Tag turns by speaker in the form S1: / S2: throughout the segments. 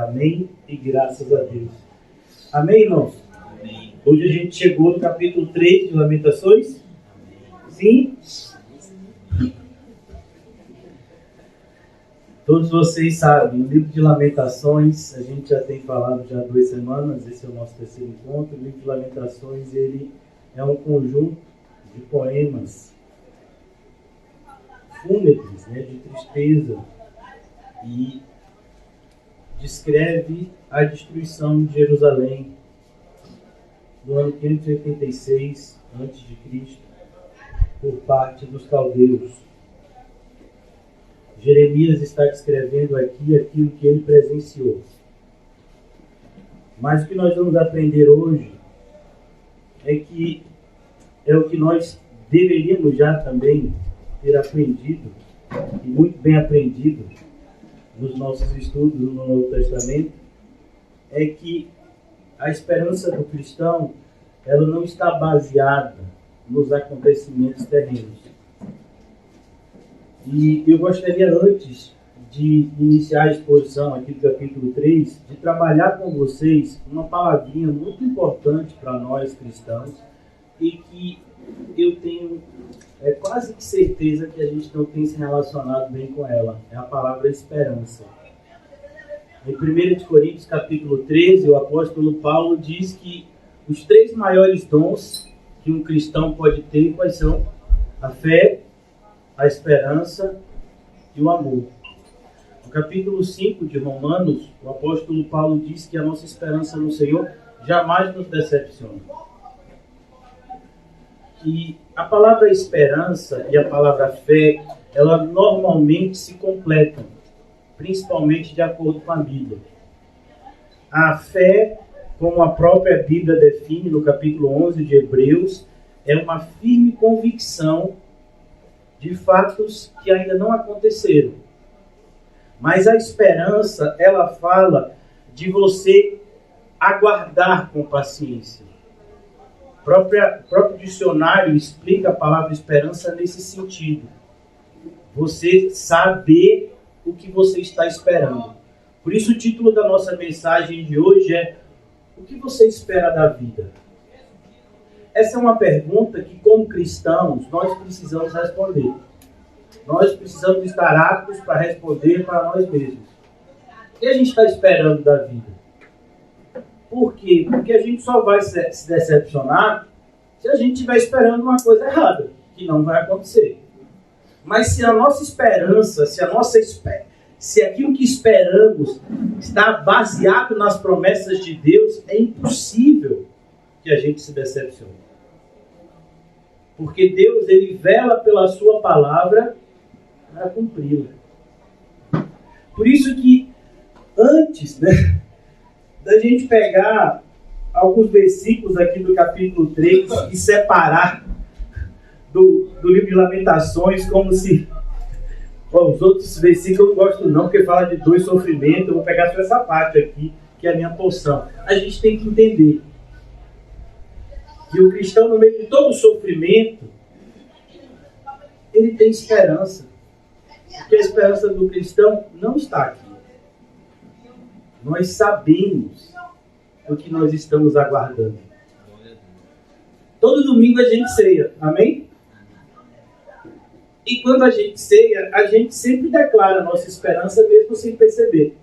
S1: Amém? E graças a Deus. Amém, irmãos? Amém. Hoje a gente chegou no capítulo 3 de Lamentações. Sim? Todos vocês sabem, o livro de Lamentações, a gente já tem falado já há 2 semanas, esse é o nosso terceiro encontro. O livro de Lamentações, ele é um conjunto de poemas fúnebres, de tristeza, e descreve a destruição de Jerusalém no ano 586 a.C. por parte dos caldeus. Jeremias está descrevendo aqui aquilo que ele presenciou. Mas o que nós vamos aprender hoje é o que nós deveríamos já também ter aprendido, e muito bem aprendido, nos nossos estudos no Novo Testamento, é que a esperança do cristão, ela não está baseada nos acontecimentos terrenos. E eu gostaria, antes de iniciar a exposição aqui do capítulo 3, de trabalhar com vocês uma palavrinha muito importante para nós cristãos, e que eu tenho quase que certeza que a gente não tem se relacionado bem com ela. É a palavra esperança. Em 1 Coríntios capítulo 13, o apóstolo Paulo diz que os 3 maiores dons que um cristão pode ter, quais são? A fé, a esperança e o amor. No capítulo 5 de Romanos, o apóstolo Paulo diz que a nossa esperança no Senhor jamais nos decepciona. E a palavra esperança e a palavra fé, ela normalmente se completam, principalmente de acordo com a Bíblia. A fé, como a própria Bíblia define no capítulo 11 de Hebreus, é uma firme convicção de fatos que ainda não aconteceram. Mas a esperança, ela fala de você aguardar com paciência. O próprio dicionário explica a palavra esperança nesse sentido. Você saber o que você está esperando. Por isso o título da nossa mensagem de hoje é: o que você espera da vida? Essa é uma pergunta que, como cristãos, nós precisamos responder. Nós precisamos estar aptos para responder para nós mesmos. O que a gente está esperando da vida? Por quê? Porque a gente só vai se decepcionar se a gente estiver esperando uma coisa errada, que não vai acontecer. Mas se a nossa esperança, se aquilo que esperamos está baseado nas promessas de Deus, é impossível que a gente se decepcione. Porque Deus, ele vela pela sua palavra para cumpri-la. Por isso que antes, da gente pegar alguns versículos aqui do capítulo 3 e separar do livro de Lamentações, como se... os outros versículos eu não gosto não, porque fala de dor e sofrimento. Eu vou pegar só essa parte aqui, que é a minha porção. A gente tem que entender que o cristão, no meio de todo o sofrimento, ele tem esperança. Porque a esperança do cristão não está aqui. Nós sabemos o que nós estamos aguardando. Todo domingo a gente ceia, amém? E quando a gente ceia, a gente sempre declara a nossa esperança mesmo sem perceber.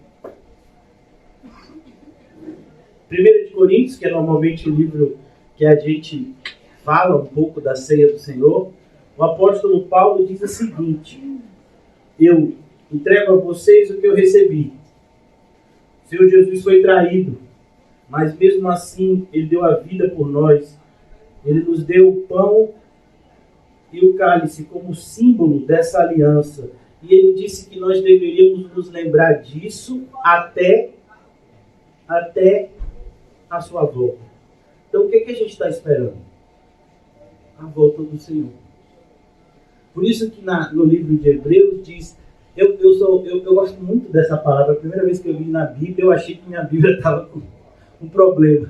S1: 1 Coríntios, que é normalmente o livro que a gente fala um pouco da ceia do Senhor, o apóstolo Paulo diz o seguinte: eu entrego a vocês o que eu recebi. O Senhor Jesus foi traído, mas mesmo assim Ele deu a vida por nós. Ele nos deu o pão e o cálice como símbolo dessa aliança. E Ele disse que nós deveríamos nos lembrar disso até a sua volta. Então o que a gente está esperando? A volta do Senhor. Por isso que no livro de Hebreus diz... Eu gosto muito dessa palavra. A primeira vez que eu li na Bíblia, eu achei que minha Bíblia estava com um problema.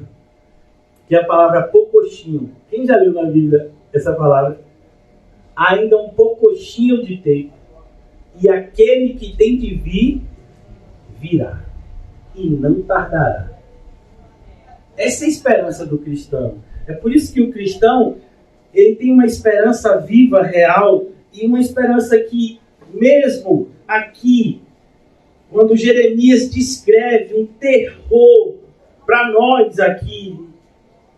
S1: Que é a palavra poucochinho. Quem já leu na Bíblia essa palavra? Ainda um poucochinho de tempo. E aquele que tem de vir, virá. e não tardará. Essa é a esperança do cristão. É por isso que o cristão, ele tem uma esperança viva, real, e uma esperança que, mesmo aqui, quando Jeremias descreve um terror para nós aqui,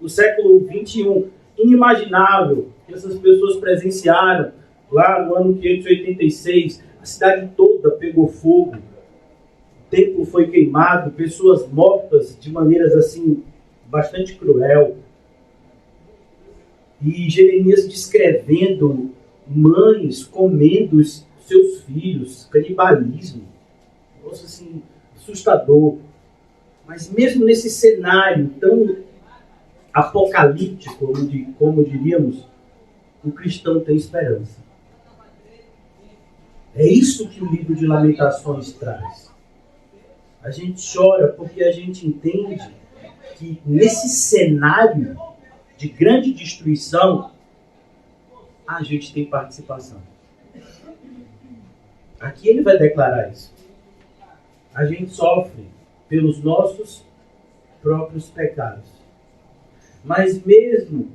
S1: no século 21, inimaginável, que essas pessoas presenciaram lá no ano 586, a cidade toda pegou fogo, o templo foi queimado, pessoas mortas de maneiras assim, bastante cruel. E Jeremias descrevendo mães comendo os seus filhos, canibalismo. Nossa, assim, assustador. Mas mesmo nesse cenário tão apocalíptico, como diríamos, o cristão tem esperança. É isso que o livro de Lamentações traz. A gente chora porque a gente entende que nesse cenário de grande destruição, a gente tem participação. Aqui ele vai declarar isso. A gente sofre pelos nossos próprios pecados. Mas mesmo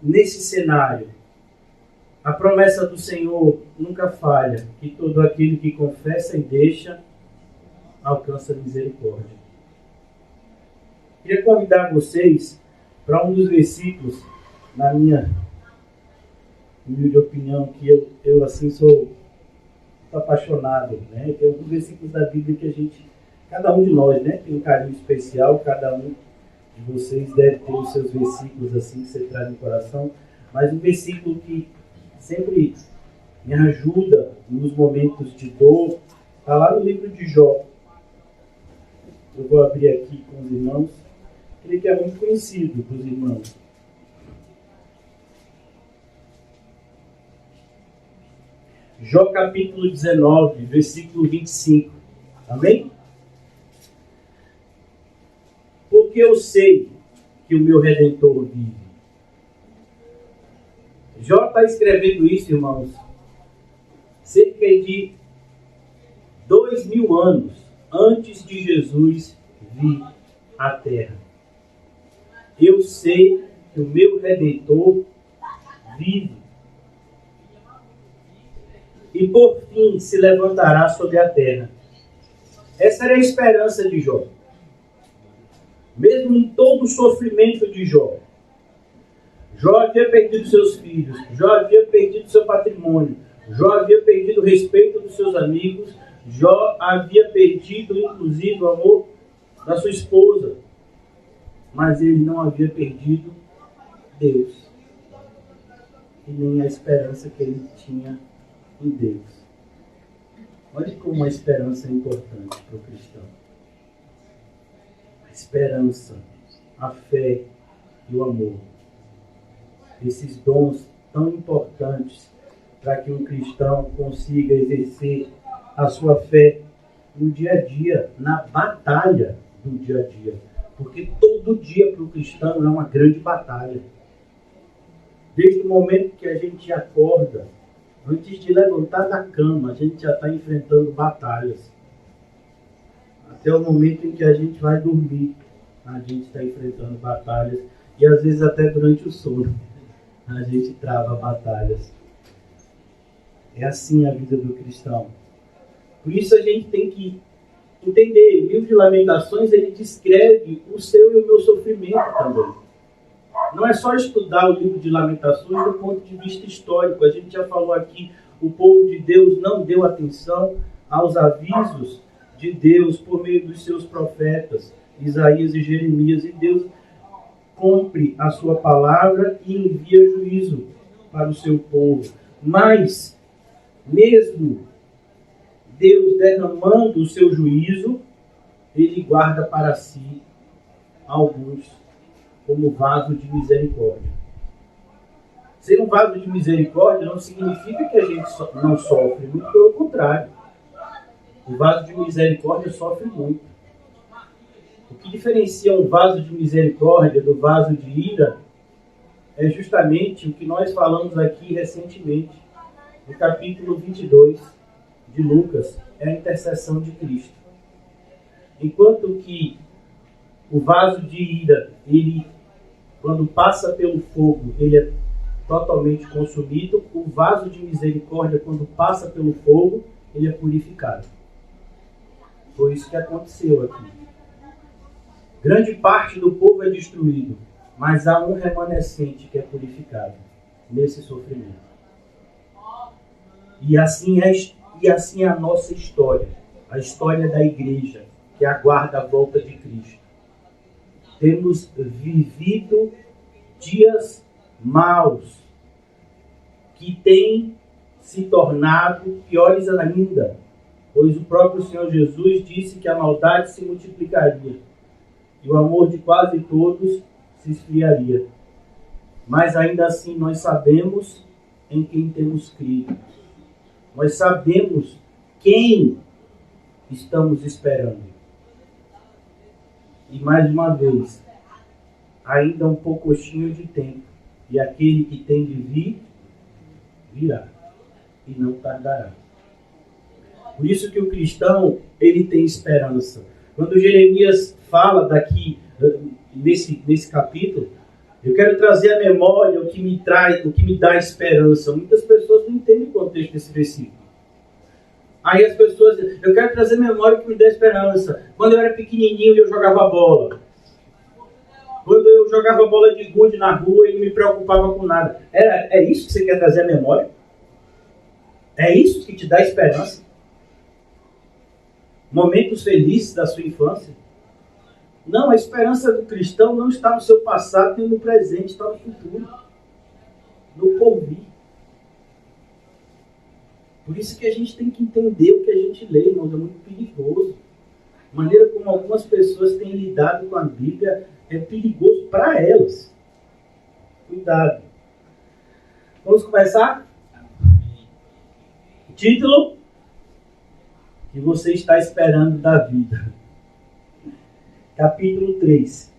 S1: nesse cenário, a promessa do Senhor nunca falha, que todo aquele que confessa e deixa, alcança misericórdia. Queria convidar vocês para um dos versículos, na minha humilde opinião, que eu assim sou apaixonado, né? Tem alguns versículos da Bíblia que a gente, cada um de nós, né, tem um carinho especial, cada um de vocês deve ter os seus versículos assim que você traz no coração, mas um versículo que sempre me ajuda nos momentos de dor, está lá no livro de Jó. Eu vou abrir aqui com os irmãos. Creio que é muito conhecido dos irmãos. Jó capítulo 19, versículo 25. Amém? Porque eu sei que o meu Redentor vive. Jó está escrevendo isso, irmãos, cerca de 2000 anos antes de Jesus vir à Terra. Eu sei que o meu Redentor vive. E por fim se levantará sobre a terra. Essa era a esperança de Jó. Mesmo em todo o sofrimento de Jó. Jó havia perdido seus filhos. Jó havia perdido seu patrimônio. Jó havia perdido o respeito dos seus amigos. Jó havia perdido, inclusive, o amor da sua esposa. Mas ele não havia perdido Deus. E nem a esperança que ele tinha em Deus. Olha como a esperança é importante para o cristão. A esperança, a fé e o amor. Esses dons tão importantes para que um cristão consiga exercer a sua fé no dia a dia, na batalha do dia a dia. Porque todo dia para o cristão é uma grande batalha. Desde o momento que a gente acorda, antes de levantar da cama, a gente já está enfrentando batalhas. Até o momento em que a gente vai dormir, a gente está enfrentando batalhas. E às vezes até durante o sono, a gente trava batalhas. É assim a vida do cristão. Por isso a gente tem que entender. O livro de Lamentações, ele descreve o seu e o meu sofrimento também. Não é só estudar o livro de Lamentações do ponto de vista histórico. A gente já falou aqui, o povo de Deus não deu atenção aos avisos de Deus por meio dos seus profetas, Isaías e Jeremias. E Deus cumpre a sua palavra e envia juízo para o seu povo. Mas, mesmo Deus derramando o seu juízo, ele guarda para si alguns como vaso de misericórdia. Ser um vaso de misericórdia não significa que a gente não sofre, muito pelo contrário. O vaso de misericórdia sofre muito. O que diferencia um vaso de misericórdia do vaso de ira é justamente o que nós falamos aqui recentemente, no capítulo 22 de Lucas, é a intercessão de Cristo. Enquanto que o vaso de ira, ele, quando passa pelo fogo, ele é totalmente consumido. O vaso de misericórdia, quando passa pelo fogo, ele é purificado. Foi isso que aconteceu aqui. Grande parte do povo é destruído, mas há um remanescente que é purificado nesse sofrimento. E assim é a nossa história, a história da igreja, que aguarda a volta de Cristo. Temos vivido dias maus, que têm se tornado piores ainda, pois o próprio Senhor Jesus disse que a maldade se multiplicaria e o amor de quase todos se esfriaria. Mas ainda assim nós sabemos em quem temos crido. Nós sabemos quem estamos esperando. E mais uma vez, ainda um pouquinho de tempo, e aquele que tem de vir, virá, e não tardará. Por isso que o cristão, ele tem esperança. Quando Jeremias fala daqui, nesse capítulo, eu quero trazer à memória o que me dá esperança. Muitas pessoas não entendem o contexto desse versículo. Aí as pessoas dizem, eu quero trazer à memória o que me dá esperança. Quando eu era pequenininho e eu jogava bola. Quando eu jogava bola de gude na rua e não me preocupava com nada. É isso que você quer trazer à memória? É isso que te dá esperança? Momentos felizes da sua infância? Não, a esperança do cristão não está no seu passado nem no presente, está no futuro. No porvir. Por isso que a gente tem que entender o que a gente lê, irmãos, é muito perigoso. A maneira como algumas pessoas têm lidado com a Bíblia é perigoso para elas. Cuidado. Vamos começar? Título: que você está esperando da vida. Capítulo 3.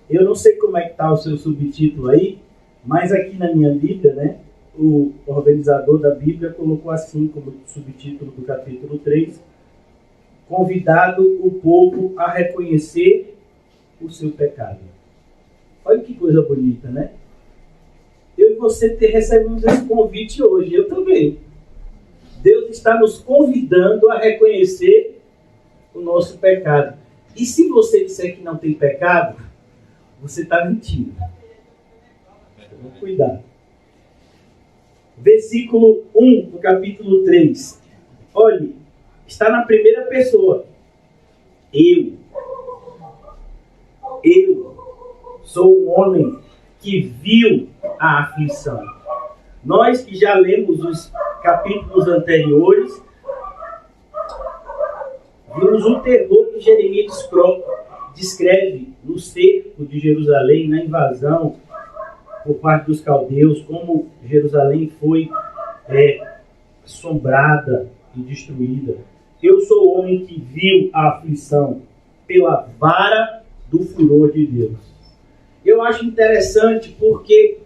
S1: Eu não sei como é que está o seu subtítulo aí, mas aqui na minha Bíblia, né, o organizador da Bíblia colocou assim como subtítulo do capítulo 3: convidado o povo a reconhecer o seu pecado. Olha que coisa bonita, né? Eu e você recebemos esse convite hoje, eu também. Deus está nos convidando a reconhecer o nosso pecado. E se você disser que não tem pecado, você está mentindo. Então, cuidado. Versículo 1 do capítulo 3. Olhe, está na primeira pessoa. Eu sou um homem que viu a aflição. Nós que já lemos os capítulos anteriores, vimos o terror que Jeremias descreve no cerco de Jerusalém, na invasão por parte dos caldeus, como Jerusalém foi assombrada e destruída. Eu sou o homem que viu a aflição pela vara do furor de Deus. Eu acho interessante porque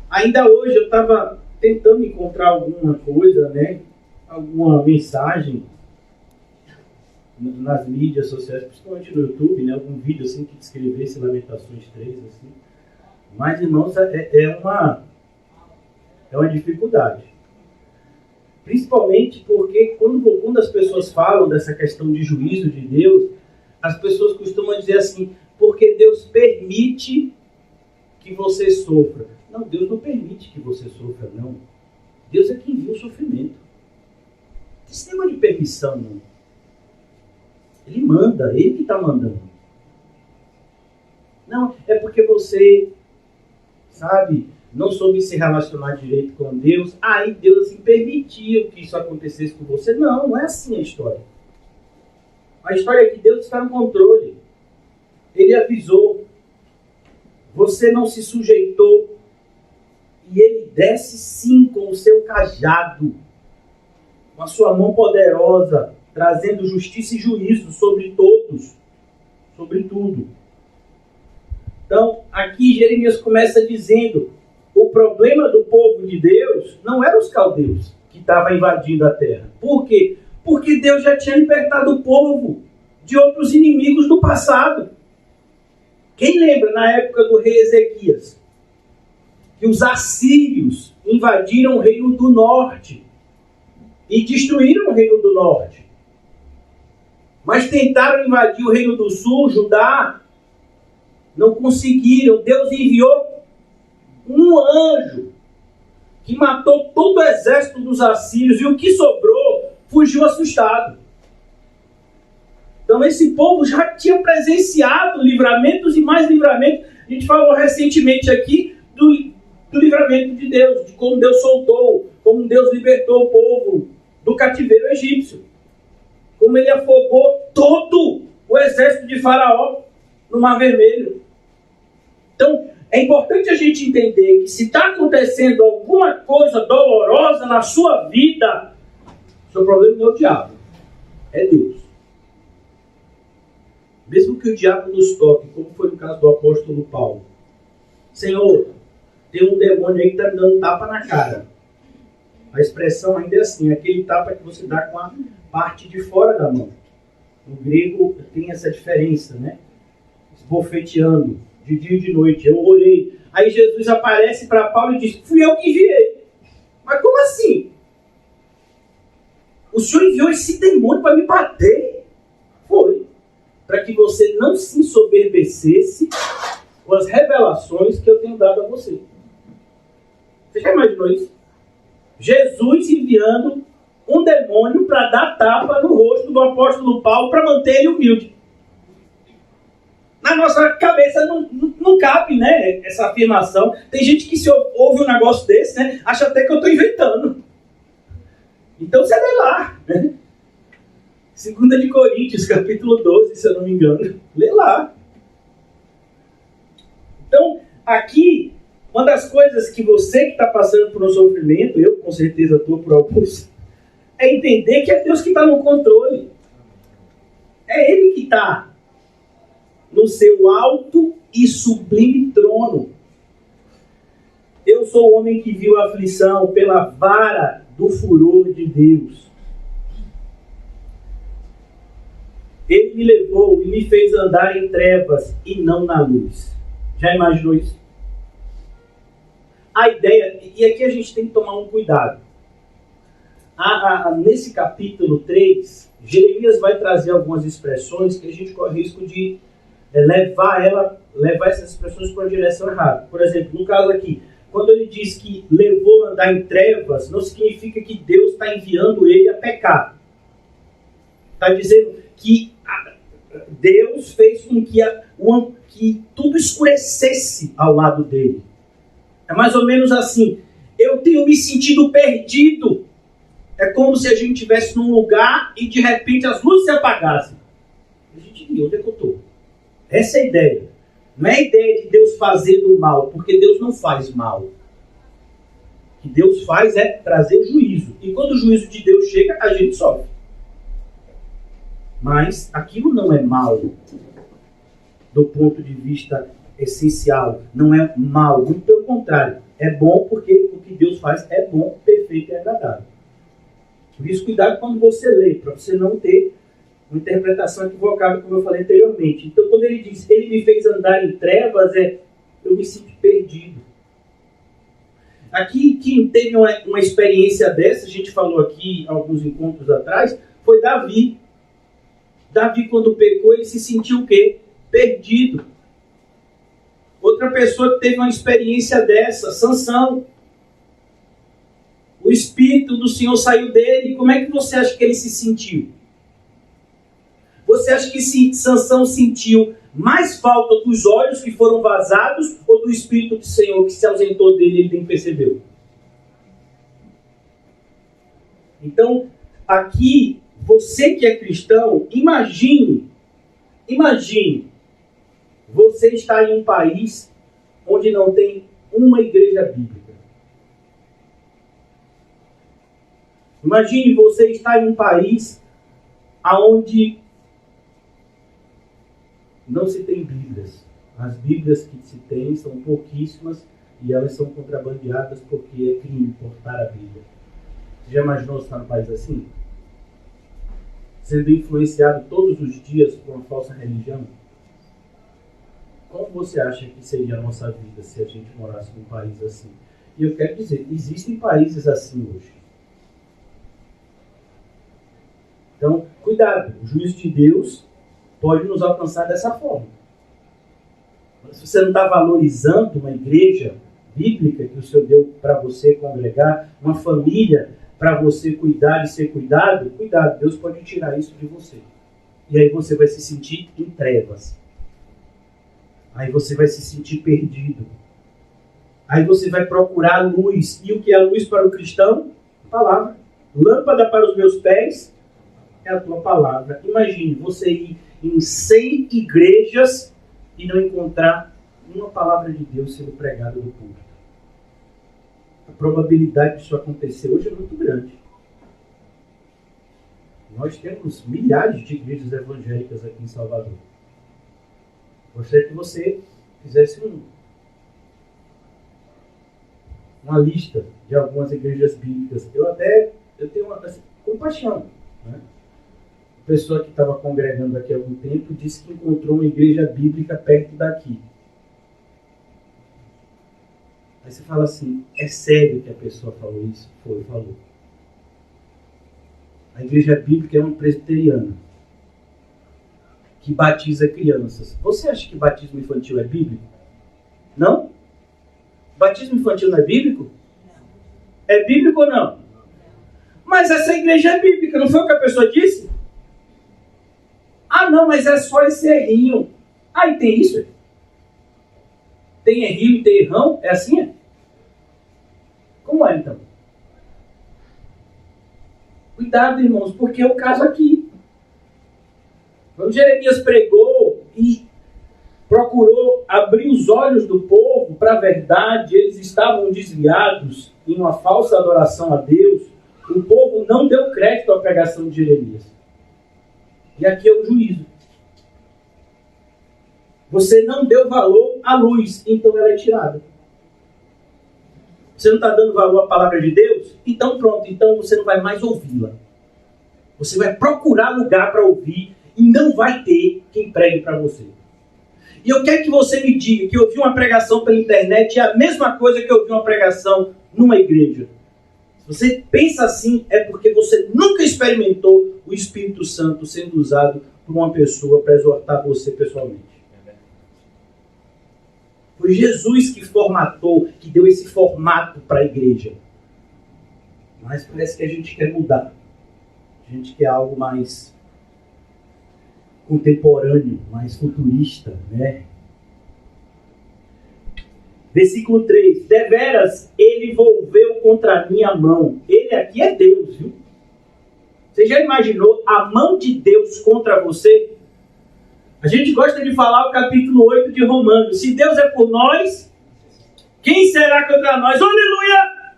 S1: ainda hoje eu estava tentando encontrar alguma coisa, né? Alguma mensagem nas mídias sociais, principalmente no YouTube, né? Algum vídeo assim que descrevesse Lamentações 3, assim. Mas, irmãos, é uma dificuldade. Principalmente porque quando as pessoas falam dessa questão de juízo de Deus, as pessoas costumam dizer assim, porque Deus permite que você sofra. Não, Deus não permite que você sofra, não. Deus é quem viu o sofrimento. Não tem sistema de permissão, não. Ele manda, ele que está mandando. Não, é porque você, sabe, não soube se relacionar direito com Deus, aí Deus assim permitiu que isso acontecesse com você. Não, não é assim a história. A história é que Deus está no controle. Ele avisou. Você não se sujeitou. E ele desce sim com o seu cajado, com a sua mão poderosa, trazendo justiça e juízo sobre todos, sobre tudo. Então, aqui Jeremias começa dizendo, o problema do povo de Deus não eram os caldeus que estavam invadindo a terra. Por quê? Porque Deus já tinha libertado o povo de outros inimigos do passado. Quem lembra na época do rei Ezequias? Que os assírios invadiram o reino do norte e destruíram o reino do norte. Mas tentaram invadir o reino do sul, Judá, não conseguiram. Deus enviou um anjo que matou todo o exército dos assírios, e o que sobrou fugiu assustado. Então esse povo já tinha presenciado livramentos e mais livramentos. A gente falou recentemente aqui do livramento de Deus, de como Deus soltou, como Deus libertou o povo do cativeiro egípcio, como ele afogou todo o exército de Faraó no Mar Vermelho. Então, é importante a gente entender que se está acontecendo alguma coisa dolorosa na sua vida, o seu problema não é o diabo, é Deus. Mesmo que o diabo nos toque, como foi no caso do apóstolo Paulo. Senhor, tem um demônio aí que está me dando tapa na cara. A expressão ainda é assim, aquele tapa que você dá com a parte de fora da mão. No grego tem essa diferença, né? Esbofeteando, de dia e de noite. Eu orei. Aí Jesus aparece para Paulo e diz, fui eu que enviei. Mas como assim? O Senhor enviou esse demônio para me bater? Foi. Para que você não se ensoberbecesse com as revelações que eu tenho dado a você. Você já imaginou isso? Jesus enviando um demônio para dar tapa no rosto do apóstolo Paulo para manter ele humilde. Na nossa cabeça não cabe, né, essa afirmação. Tem gente que se ouve um negócio desse, né, acha até que eu estou inventando. Então você lê lá, né? 2 de Coríntios, capítulo 12, se eu não me engano. Lê lá. Então, aqui, uma das coisas que você que está passando por um sofrimento, eu com certeza estou por alguns, é entender que é Deus que está no controle. É Ele que está no seu alto e sublime trono. Eu sou o homem que viu a aflição pela vara do furor de Deus. Ele me levou e me fez andar em trevas e não na luz. Já imaginou isso? A ideia, e aqui a gente tem que tomar um cuidado. Nesse capítulo 3, Jeremias vai trazer algumas expressões que a gente corre risco de levar essas expressões para a direção errada. Por exemplo, no caso aqui, quando ele diz que levou a andar em trevas, não significa que Deus está enviando ele a pecar. Está dizendo que Deus fez com que tudo escurecesse ao lado dele. É mais ou menos assim. Eu tenho me sentido perdido. É como se a gente estivesse num lugar e de repente as luzes se apagassem. A gente viu, onde é que eu estou? Essa é a ideia. Não é a ideia de Deus fazer do mal, porque Deus não faz mal. O que Deus faz é trazer juízo. E quando o juízo de Deus chega, a gente sofre. Mas aquilo não é mal do ponto de vista essencial. Não é mal, muito pelo contrário. É bom porque o que Deus faz é bom, perfeito e agradável. Por isso, cuidado quando você lê, para você não ter uma interpretação equivocada, como eu falei anteriormente. Então, quando ele diz, ele me fez andar em trevas, eu me sinto perdido. Aqui, quem teve uma experiência dessa, a gente falou aqui alguns encontros atrás, foi Davi. Davi, quando pecou, ele se sentiu o quê? Perdido. Outra pessoa que teve uma experiência dessa, Sansão. O Espírito do Senhor saiu dele. Como é que você acha que ele se sentiu? Você acha que Sansão sentiu mais falta dos olhos que foram vazados ou do Espírito do Senhor que se ausentou dele e ele nem percebeu? Então, aqui, você que é cristão, imagine, você está em um país onde não tem uma igreja bíblica. Imagine você estar em um país onde não se tem Bíblias. As Bíblias que se tem são pouquíssimas e elas são contrabandeadas porque é crime portar a Bíblia. Você já imaginou estar num país assim? sendo influenciado todos os dias por uma falsa religião? Como você acha que seria a nossa vida se a gente morasse num país assim? E eu quero dizer, existem países assim hoje. Então, cuidado, o juízo de Deus pode nos alcançar dessa forma. Se você não está valorizando uma igreja bíblica que o Senhor deu para você congregar, uma família para você cuidar e ser cuidado, cuidado, Deus pode tirar isso de você. E aí você vai se sentir em trevas. Aí você vai se sentir perdido. Aí você vai procurar luz. E o que é a luz para o cristão? A palavra. Lâmpada para os meus pés é a tua palavra. Imagine você ir em 100 igrejas e não encontrar uma palavra de Deus sendo pregada no púlpito. A probabilidade de isso acontecer hoje é muito grande. Nós temos milhares de igrejas evangélicas aqui em Salvador. Gostaria que você fizesse uma lista de algumas igrejas bíblicas. Eu tenho uma compaixão. Né? A pessoa que estava congregando aqui há algum tempo disse que encontrou uma igreja bíblica perto daqui. Aí você fala assim, é sério que a pessoa falou isso? Falou. A igreja bíblica é uma presbiteriana que batiza crianças. Você acha que batismo infantil é bíblico? Não? Batismo infantil não é bíblico? É bíblico ou não? Mas essa igreja é bíblica, não foi o que a pessoa disse? Ah, não, mas é só esse errinho. Ah, e tem isso? Tem errinho e tem errão? É assim? É? Como é, então? Cuidado, irmãos, porque é o caso aqui. Quando Jeremias pregou e procurou abrir os olhos do povo para a verdade, eles estavam desviados em uma falsa adoração a Deus. O povo não deu crédito à pregação de Jeremias. E aqui é o juízo. Você não deu valor à luz, então ela é tirada. Você não está dando valor à palavra de Deus? Então pronto, então você não vai mais ouvi-la. Você vai procurar lugar para ouvir e não vai ter quem pregue para você. E eu quero que você me diga que ouvir uma pregação pela internet é a mesma coisa que ouvir uma pregação numa igreja. Se você pensa assim, é porque você nunca experimentou o Espírito Santo sendo usado por uma pessoa para exortar você pessoalmente. Foi Jesus que formatou, que deu esse formato para a igreja. Mas parece que a gente quer mudar. A gente quer algo mais contemporâneo, mais futurista, né? Versículo 3. Deveras ele volveu contra mim a mão. Ele aqui é Deus, viu? Você já imaginou a mão de Deus contra você? A gente gosta de falar o capítulo 8 de Romanos. Se Deus é por nós, quem será contra nós? Aleluia!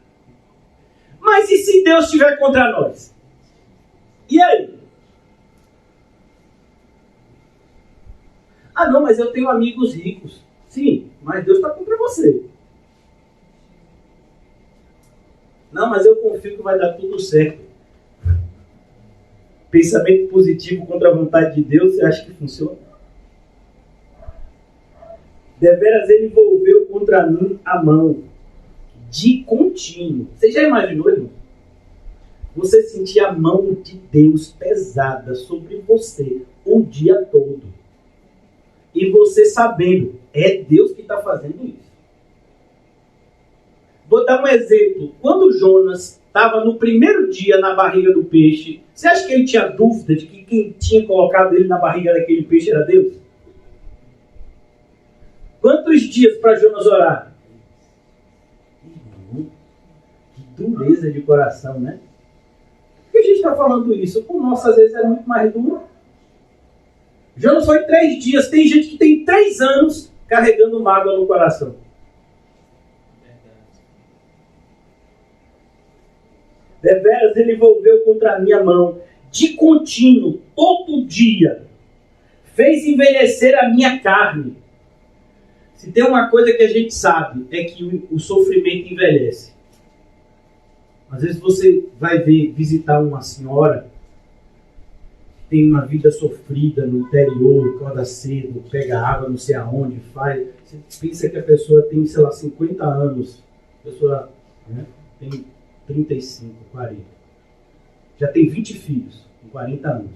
S1: Mas e se Deus estiver contra nós? E aí? Ah, não, mas eu tenho amigos ricos. Sim, mas Deus está contra você. Não, mas eu confio que vai dar tudo certo. Pensamento positivo contra a vontade de Deus, você acha que funciona? Deveras ele volveu contra mim a mão, de contínuo. Você já imaginou, irmão? Você sentir a mão de Deus pesada sobre você o dia todo. E você sabendo, é Deus que está fazendo isso. Vou dar um exemplo. Quando Jonas estava no primeiro dia na barriga do peixe, você acha que ele tinha dúvida de que quem tinha colocado ele na barriga daquele peixe era Deus? Quantos dias para Jonas orar? Que dureza de coração, né? Por que a gente está falando isso? Por nós, às vezes, é muito mais duro. Jonas foi 3 dias. Tem gente que tem 3 anos carregando mágoa no coração. Deveras ele volveu contra a minha mão, de contínuo, todo dia. Fez envelhecer a minha carne. Se tem uma coisa que a gente sabe, é que o sofrimento envelhece. Às vezes você vai visitar uma senhora tem uma vida sofrida no interior, acorda cedo, pega água não sei aonde, faz. Você pensa que a pessoa tem, sei lá, 50 anos, a pessoa, né, tem 35, 40. Já tem 20 filhos, com 40 anos.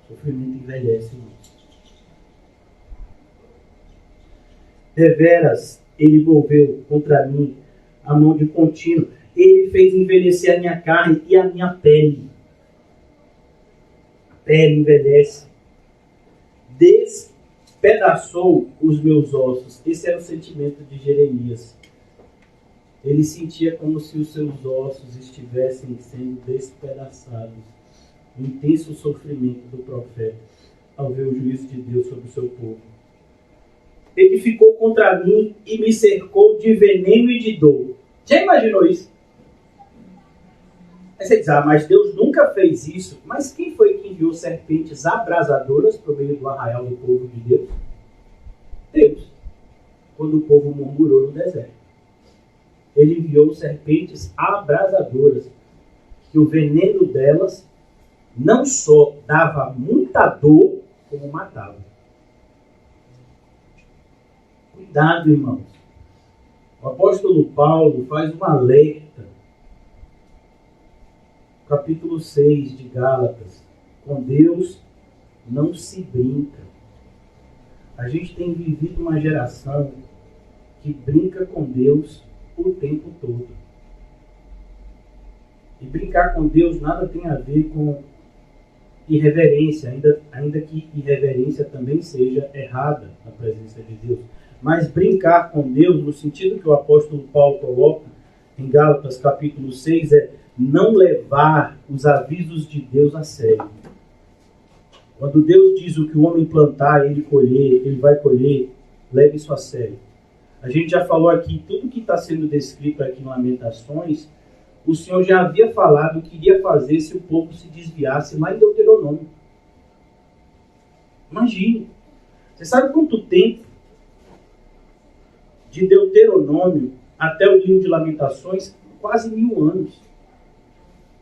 S1: O sofrimento envelhece, irmão. Deveras, ele volveu contra mim a mão de contínuo. Ele fez envelhecer a minha carne e a minha pele. A pele envelhece. Despedaçou os meus ossos. Esse era o sentimento de Jeremias. Ele sentia como se os seus ossos estivessem sendo despedaçados. O intenso sofrimento do profeta ao ver o juízo de Deus sobre o seu povo. Ele ficou contra mim e me cercou de veneno e de dor. Já imaginou isso? Aí você diz, mas Deus nunca fez isso. Mas quem foi que enviou serpentes abrasadoras para o meio do arraial do povo de Deus? Deus. Quando o povo murmurou no deserto. Ele enviou serpentes abrasadoras, que o veneno delas não só dava muita dor, como matava. Cuidado, irmãos. O apóstolo Paulo faz um alerta. Capítulo 6 de Gálatas. Com Deus não se brinca. A gente tem vivido uma geração que brinca com Deus o tempo todo. E brincar com Deus nada tem a ver com irreverência, ainda que irreverência também seja errada na presença de Deus. Mas brincar com Deus, no sentido que o apóstolo Paulo coloca em Gálatas capítulo 6, é não levar os avisos de Deus a sério. Quando Deus diz o que o homem plantar, ele vai colher, leve isso a sério. A gente já falou aqui, tudo que está sendo descrito aqui em Lamentações, o Senhor já havia falado o que iria fazer se o povo se desviasse lá em Deuteronômio. Imagine. Você sabe quanto tempo de Deuteronômio até o livro de Lamentações? Quase 1000 anos.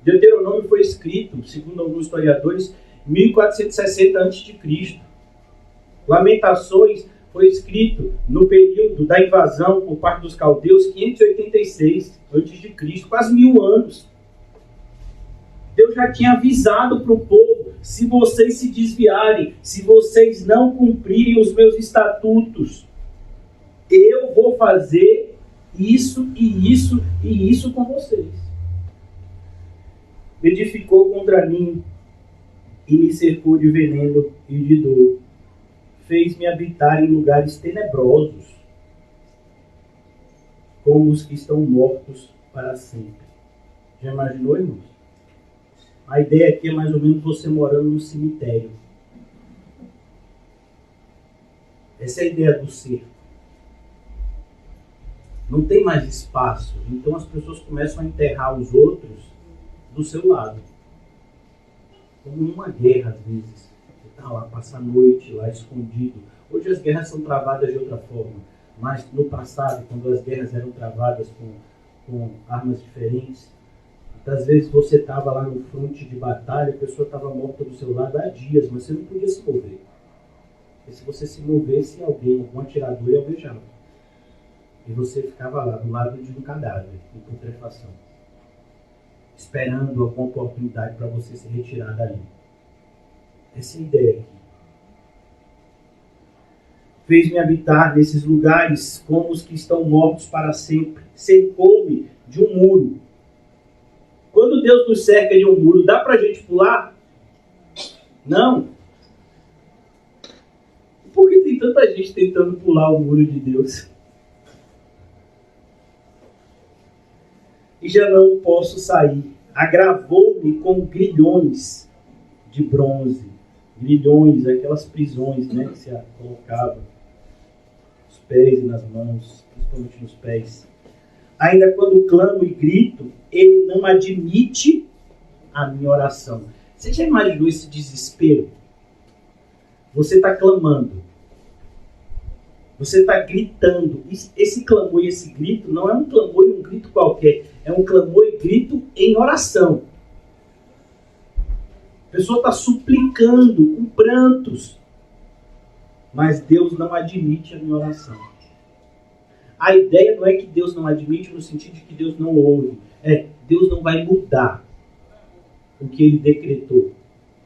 S1: Deuteronômio foi escrito, segundo alguns historiadores, 1460 a.C. Lamentações foi escrito no período da invasão por parte dos caldeus, 586 a.C., quase 1000 anos. Deus já tinha avisado para o povo, se vocês se desviarem, se vocês não cumprirem os meus estatutos, eu vou fazer isso e isso e isso com vocês. Edificou contra mim e me cercou de veneno e de dor. Fez-me habitar em lugares tenebrosos, como os que estão mortos para sempre. Já imaginou, irmãos? A ideia aqui é mais ou menos você morando num cemitério. Essa é a ideia do cerco. Não tem mais espaço, então as pessoas começam a enterrar os outros do seu lado. Como numa guerra, às vezes. Você está lá, passa a noite lá escondido. Hoje as guerras são travadas de outra forma. Mas no passado, quando as guerras eram travadas com armas diferentes, às vezes você estava lá no fronte de batalha, a pessoa estava morta do seu lado há dias, mas você não podia se mover. Porque se você se movesse, algum atirador ia alvejá-lo. E você ficava lá, do lado de um cadáver, em putrefação, esperando alguma oportunidade para você se retirar dali. Essa é a ideia aqui. Fez-me habitar nesses lugares como os que estão mortos para sempre. Cercou-me de um muro. Quando Deus nos cerca de um muro, dá para a gente pular? Não. Por que tem tanta gente tentando pular o muro de Deus? E já não posso sair. Agravou-me com grilhões de bronze. Grilhões, aquelas prisões, né, que se colocava nos pés e nas mãos, principalmente nos pés. Ainda quando clamo e grito, ele não admite a minha oração. Você já imaginou esse desespero? Você está clamando. Você está gritando. Esse clamor e esse grito não é um clamor e um grito qualquer. É um clamor e grito em oração. pessoa está suplicando com prantos. Mas Deus não admite a minha oração. A ideia não é que Deus não admite no sentido de que Deus não ouve. Deus não vai mudar o que Ele decretou,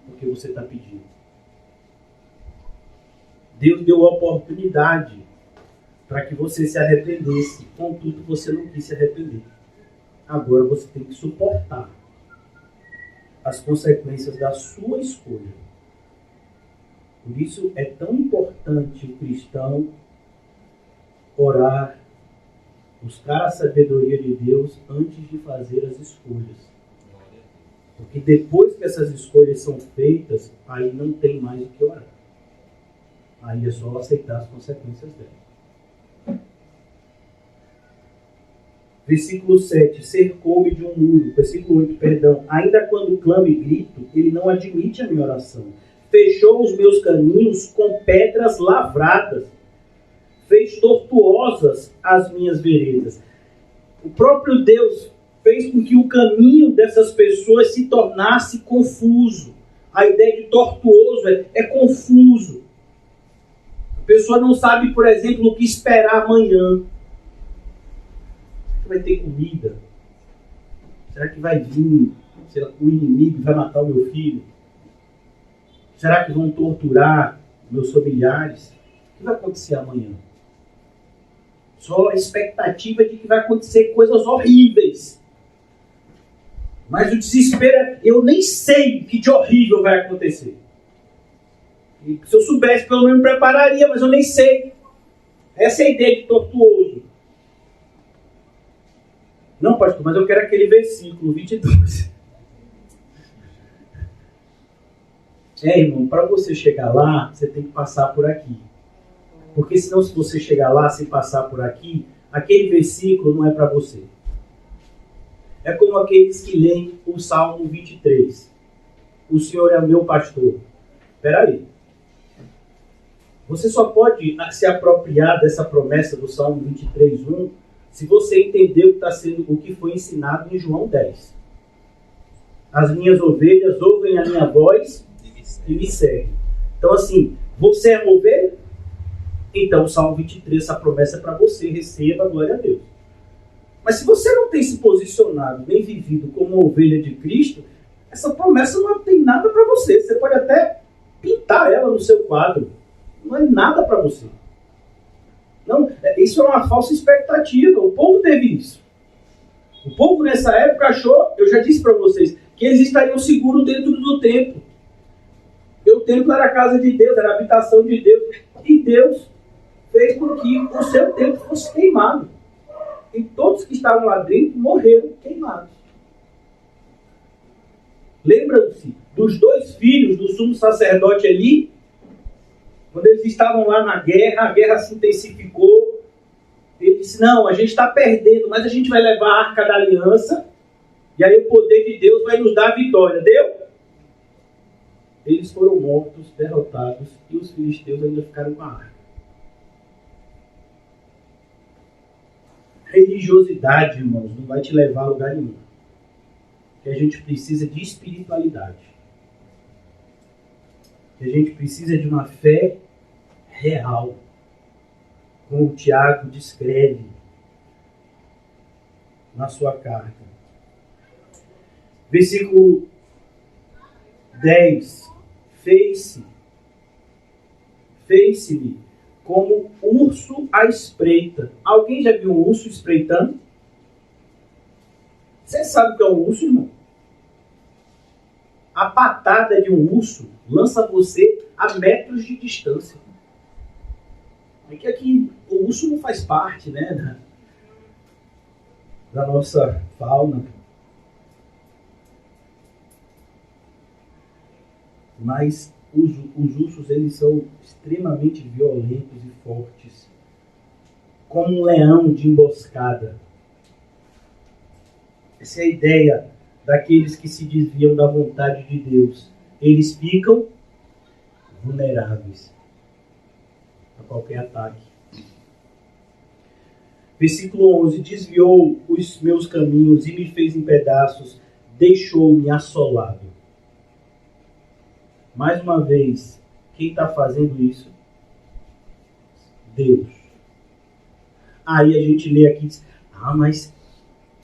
S1: o que você está pedindo. Deus deu a oportunidade para que você se arrependesse. Contudo, você não quis se arrepender. Agora você tem que suportar as consequências da sua escolha. Por isso é tão importante o cristão orar, buscar a sabedoria de Deus antes de fazer as escolhas. Porque depois que essas escolhas são feitas, aí não tem mais o que orar. Aí é só aceitar as consequências dela. Versículo 7. Cercou-me de um muro. Versículo 8, perdão. Ainda quando clamo e grito, ele não admite a minha oração. Fechou os meus caminhos com pedras lavradas. Fez tortuosas as minhas veredas. O próprio Deus fez com que o caminho dessas pessoas se tornasse confuso. A ideia de tortuoso é confuso. A pessoa não sabe, por exemplo, o que esperar amanhã. Será que vai ter comida? Será que vai vir o inimigo vai matar o meu filho? Será que vão torturar meus familiares? O que vai acontecer amanhã? Só a expectativa de que vai acontecer coisas horríveis. Mas o desespero é, eu nem sei o que de horrível vai acontecer. E se eu soubesse, pelo menos me prepararia, mas eu nem sei. Essa é a ideia de tortuoso. Não, pastor, mas eu quero aquele versículo 22. Irmão, para você chegar lá, você tem que passar por aqui. Porque senão, se você chegar lá sem passar por aqui, aquele versículo não é para você. É como aqueles que leem o Salmo 23. O Senhor é meu pastor. Espera aí. Você só pode se apropriar dessa promessa do Salmo 23:1 se você entender o que foi ensinado em João 10. As minhas ovelhas ouvem a minha voz e me seguem. Então assim, você é uma ovelha? Então o Salmo 23, essa promessa é para você, receba a glória a Deus. Mas se você não tem se posicionado, nem vivido como uma ovelha de Cristo, essa promessa não tem nada para você. Você pode até pintar ela no seu quadro. Não é nada para você. Não, isso é uma falsa expectativa. O povo teve isso. O povo nessa época achou, eu já disse para vocês, que eles estariam seguros dentro do templo. Porque o templo era a casa de Deus, era a habitação de Deus. E Deus fez com que o seu templo fosse queimado. E todos que estavam lá dentro morreram queimados. Lembram-se dos 2 filhos do sumo sacerdote Eli? Quando eles estavam lá na guerra, a guerra se intensificou. Ele disse, não, a gente está perdendo, mas a gente vai levar a Arca da Aliança, e aí o poder de Deus vai nos dar a vitória. Deu? Eles foram mortos, derrotados, e os filisteus ainda ficaram com a arca. Religiosidade, irmãos, não vai te levar a lugar nenhum. Que a gente precisa de espiritualidade. Que a gente precisa de uma fé real. Como o Tiago descreve na sua carta. Versículo 10. Fez-se-me como urso à espreita. Alguém já viu um urso espreitando? Você sabe o que é um urso, irmão? A patada de um urso lança você a metros de distância. É que aqui o urso não faz parte, né, da nossa fauna. Mas os ursos, eles são extremamente violentos e fortes. Como um leão de emboscada. Essa é a ideia daqueles que se desviam da vontade de Deus. Eles ficam vulneráveis a qualquer ataque. Versículo 11. Desviou os meus caminhos e me fez em pedaços, deixou-me assolado. Mais uma vez, quem está fazendo isso? Deus. Aí a gente lê aqui e diz, mas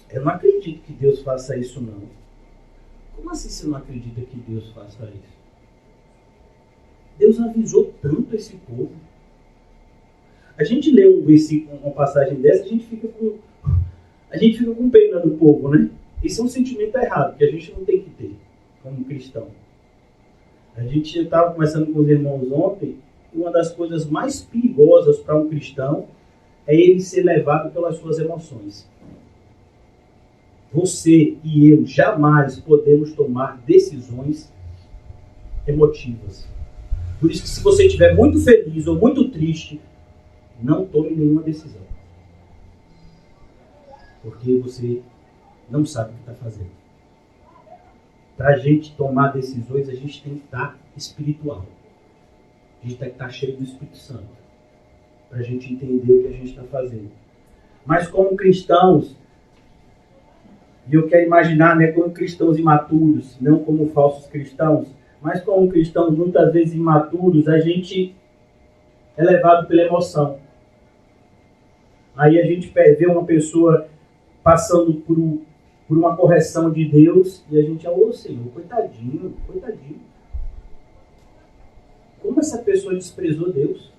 S1: eu não acredito que Deus faça isso não. Como assim você não acredita que Deus faça isso? Deus avisou tanto esse povo. A gente lê um versículo, uma passagem dessa, a gente fica com pena do povo, né? Isso é um sentimento errado, que a gente não tem que ter como cristão. A gente estava conversando com os irmãos ontem, e uma das coisas mais perigosas para um cristão é ele ser levado pelas suas emoções. Você e eu jamais podemos tomar decisões emotivas. Por isso que se você estiver muito feliz ou muito triste, não tome nenhuma decisão. Porque você não sabe o que está fazendo. Para a gente tomar decisões, a gente tem que estar espiritual. A gente tem que estar cheio do Espírito Santo. Para a gente entender o que a gente está fazendo. Mas como cristãos, e eu quero imaginar, né, como cristãos imaturos, não como falsos cristãos, mas como cristãos muitas vezes imaturos, a gente é levado pela emoção. Aí a gente vê uma pessoa passando por uma correção de Deus e a gente, Senhor, coitadinho. Como essa pessoa desprezou Deus?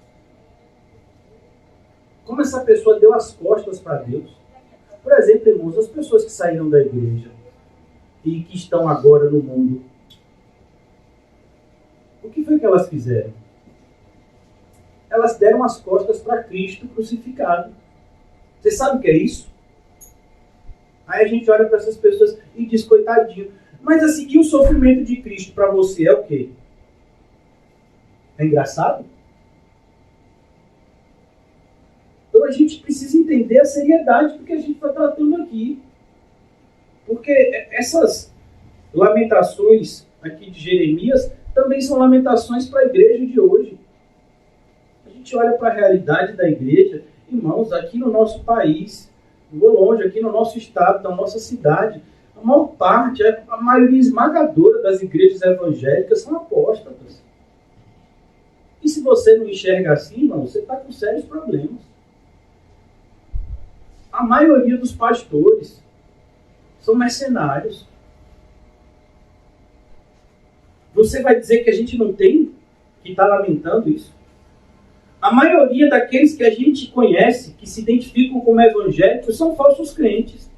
S1: Como essa pessoa deu as costas para Deus? Por exemplo, irmãos, as pessoas que saíram da igreja e que estão agora no mundo, o que foi que elas fizeram? Elas deram as costas para Cristo crucificado. Você sabe o que é isso? Aí a gente olha para essas pessoas e diz, coitadinho. Mas assim, e o sofrimento de Cristo para você é o quê? É engraçado? Então a gente precisa entender a seriedade do que a gente está tratando aqui. Porque essas lamentações aqui de Jeremias também são lamentações para a igreja de hoje. A gente olha para a realidade da igreja, irmãos, aqui no nosso país, não vou longe, aqui no nosso estado, na nossa cidade, a maior parte, a maioria esmagadora das igrejas evangélicas são apóstatas. E se você não enxerga assim, irmão, você está com sérios problemas. A maioria dos pastores são mercenários. Você vai dizer que a gente não tem que está lamentando isso? A maioria daqueles que a gente conhece, que se identificam como evangélicos, são falsos crentes.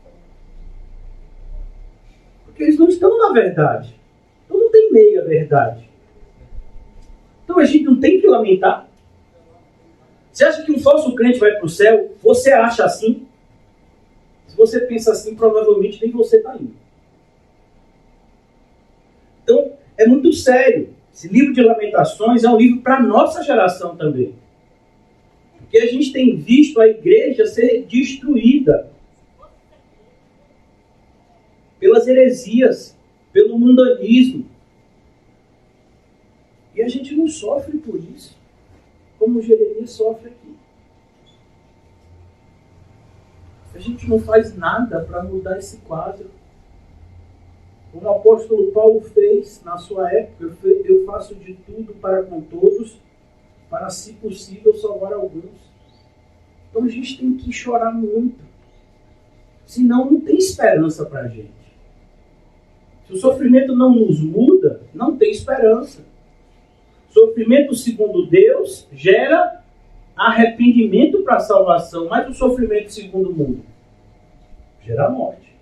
S1: Porque eles não estão na verdade. Então não tem meia verdade. Então a gente não tem que lamentar. Você acha que um falso crente vai para o céu? Você acha assim? Se você pensa assim, provavelmente nem você está indo. Então, é muito sério. Esse livro de Lamentações é um livro para a nossa geração também. Porque a gente tem visto a igreja ser destruída pelas heresias, pelo mundanismo. E a gente não sofre por isso, como Jeremias sofre aqui. A gente não faz nada para mudar esse quadro. Como o apóstolo Paulo fez na sua época, eu faço de tudo para com todos, para, se possível, salvar alguns. Então a gente tem que chorar muito. Senão não tem esperança para a gente. Se o sofrimento não nos muda, não tem esperança. Sofrimento segundo Deus gera arrependimento para a salvação, mas o sofrimento segundo o mundo gera morte.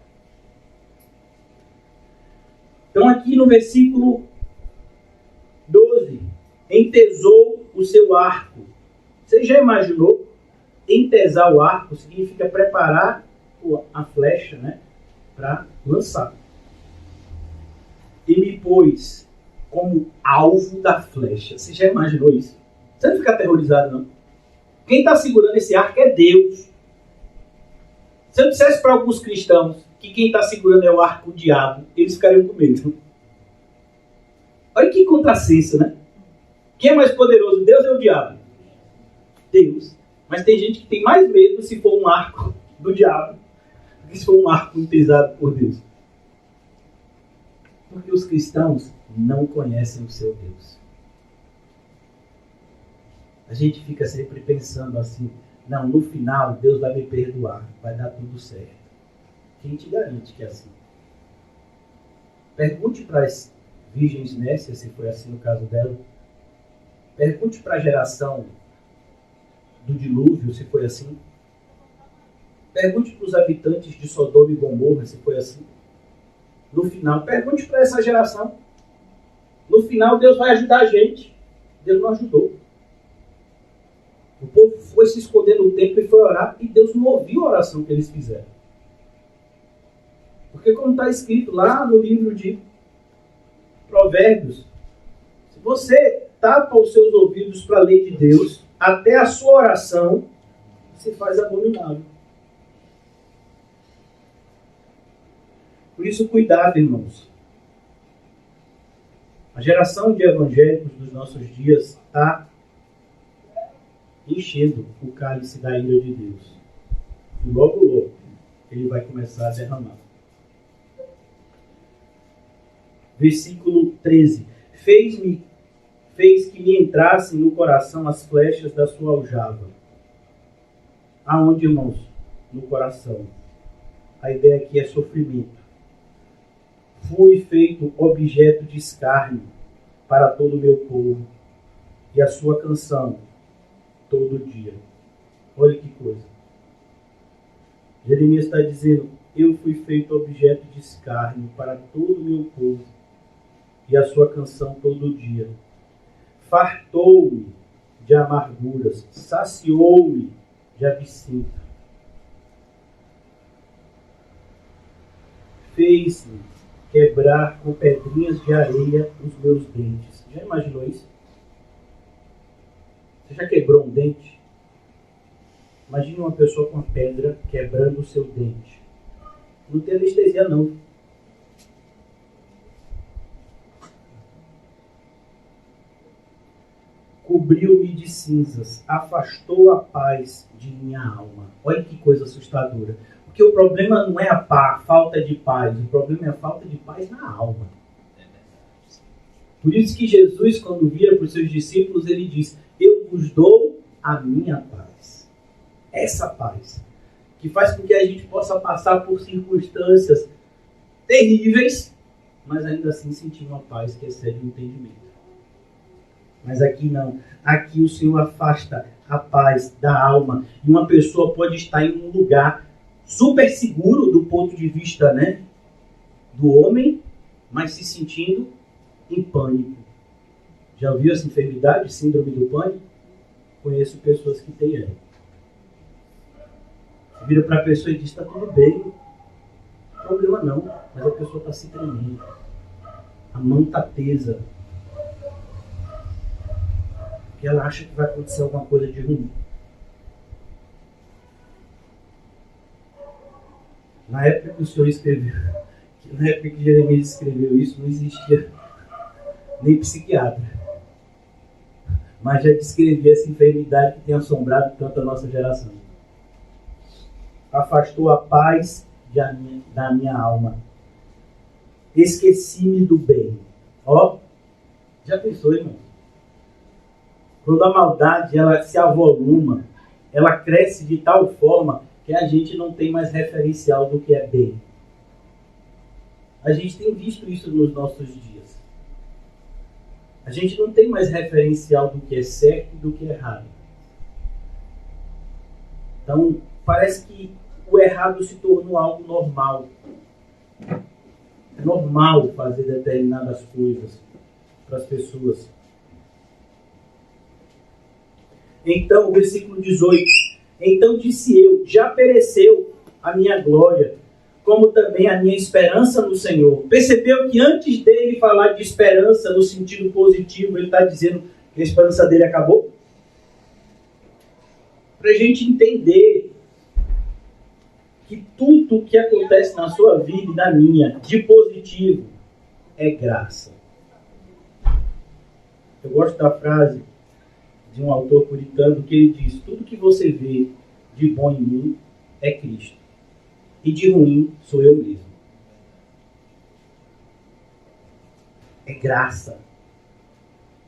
S1: Então aqui no versículo 12, entesou o seu arco. Você já imaginou? Entesar o arco significa preparar a flecha, né, para lançar. E me pôs como alvo da flecha. Você já imaginou isso? Você não fica aterrorizado, não? Quem está segurando esse arco é Deus. Se eu dissesse para alguns cristãos que quem está segurando é o arco do diabo, eles ficariam com medo. Olha que contrassenso, né? Quem é mais poderoso, Deus ou o diabo? Deus. Mas tem gente que tem mais medo se for um arco do diabo do que se for um arco pesado por Deus. Porque os cristãos não conhecem o seu Deus. A gente fica sempre pensando assim, não, no final Deus vai me perdoar, vai dar tudo certo. Quem te garante que é assim? Pergunte para as virgens nécias, se foi assim no caso dela. Pergunte para a geração do dilúvio, se foi assim. Pergunte para os habitantes de Sodoma e Gomorra, se foi assim. No final, pergunte para essa geração. No final, Deus vai ajudar a gente. Deus não ajudou. O povo foi se esconder no templo e foi orar, e Deus não ouviu a oração que eles fizeram. Porque como está escrito lá no livro de Provérbios, se você tapa os seus ouvidos para a lei de Deus, até a sua oração se faz abominável. Por isso, cuidado, irmãos. A geração de evangélicos dos nossos dias está enchendo o cálice da ira de Deus. E logo, ele vai começar a derramar. Versículo 13. Fez que me entrassem no coração as flechas da sua aljava. Aonde, irmãos? No coração. A ideia aqui é sofrimento. Fui feito objeto de escárnio para todo o meu povo, e a sua canção todo dia. Olha que coisa. Jeremias está dizendo, eu fui feito objeto de escárnio para todo o meu povo, e a sua canção todo dia. Fartou-me de amarguras, saciou-me de absinto. Fez-me quebrar com pedrinhas de areia os meus dentes. Já imaginou isso? Você já quebrou um dente? Imagine uma pessoa com uma pedra quebrando o seu dente. Não tem anestesia, não. Cobriu-me de cinzas, afastou a paz de minha alma. Olha que coisa assustadora. Porque o problema não é a falta de paz, o problema é a falta de paz na alma. Por isso que Jesus, quando vira para os seus discípulos, ele diz, eu vos dou a minha paz. Essa paz, que faz com que a gente possa passar por circunstâncias terríveis, mas ainda assim sentir uma paz que excede o entendimento. Mas aqui não. Aqui o Senhor afasta a paz da alma. E uma pessoa pode estar em um lugar super seguro do ponto de vista, né, do homem, mas se sentindo em pânico. Já ouviu essa enfermidade, síndrome do pânico? Conheço pessoas que têm ela. Você vira para a pessoa e diz, está tudo bem. Não tem problema não, mas a pessoa está se tremendo. A mão está tesa. Porque ela acha que vai acontecer alguma coisa de ruim. Na época que o Senhor escreveu, na época que Jeremias escreveu isso, não existia nem psiquiatra. Mas já descrevia essa enfermidade que tem assombrado tanto a nossa geração. Afastou a paz da minha alma. Esqueci-me do bem. Ó, já pensou, irmão? Quando a maldade ela se avoluma, ela cresce de tal forma que a gente não tem mais referencial do que é bem. A gente tem visto isso nos nossos dias. A gente não tem mais referencial do que é certo e do que é errado. Então, parece que o errado se tornou algo normal. É normal fazer determinadas coisas para as pessoas. Então, o versículo 18. Então disse eu, já pereceu a minha glória, como também a minha esperança no Senhor. Percebeu que antes dele falar de esperança no sentido positivo, ele está dizendo que a esperança dele acabou? Para a gente entender que tudo o que acontece na sua vida e na minha, de positivo, é graça. Eu gosto da frase de um autor puritano que ele diz, tudo que você vê de bom em mim é Cristo. E de ruim sou eu mesmo. É graça.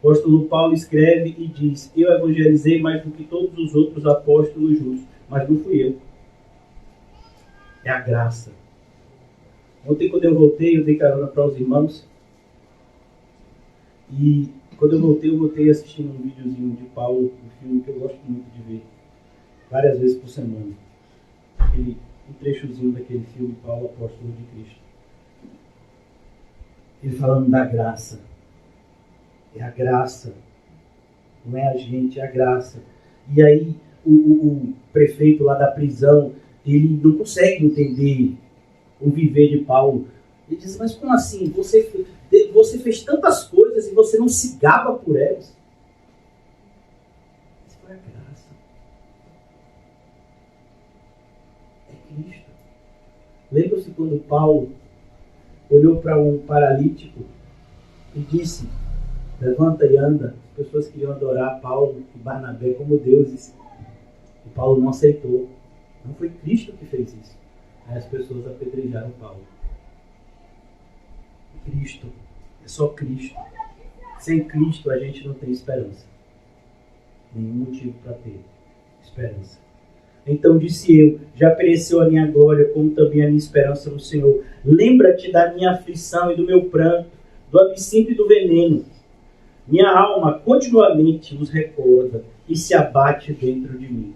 S1: O apóstolo Paulo escreve e diz: eu evangelizei mais do que todos os outros apóstolos justos, mas não fui eu. É a graça. Ontem, quando eu voltei, eu dei carona para os irmãos. E quando eu voltei assistindo um videozinho de Paulo, um filme que eu gosto muito de ver, várias vezes por semana. Um trechozinho daquele filme, Paulo, Apóstolo de Cristo. Ele falando da graça. É a graça. Não é a gente, é a graça. E aí, o prefeito lá da prisão, ele não consegue entender o viver de Paulo. Ele diz, mas como assim? Você fez tantas coisas e você não se gaba por elas? Isso foi a graça. É Cristo. Lembra-se quando Paulo olhou para um paralítico e disse, levanta e anda. As pessoas queriam adorar Paulo e Barnabé como deuses. E Paulo não aceitou. Não foi Cristo que fez isso. Aí as pessoas apedrejaram Paulo. Cristo. É só Cristo. Sem Cristo a gente não tem esperança. Nenhum motivo para ter esperança. Então disse eu, já pereceu a minha glória, como também a minha esperança no Senhor. Lembra-te da minha aflição e do meu pranto, do absinto e do veneno. Minha alma continuamente os recorda e se abate dentro de mim.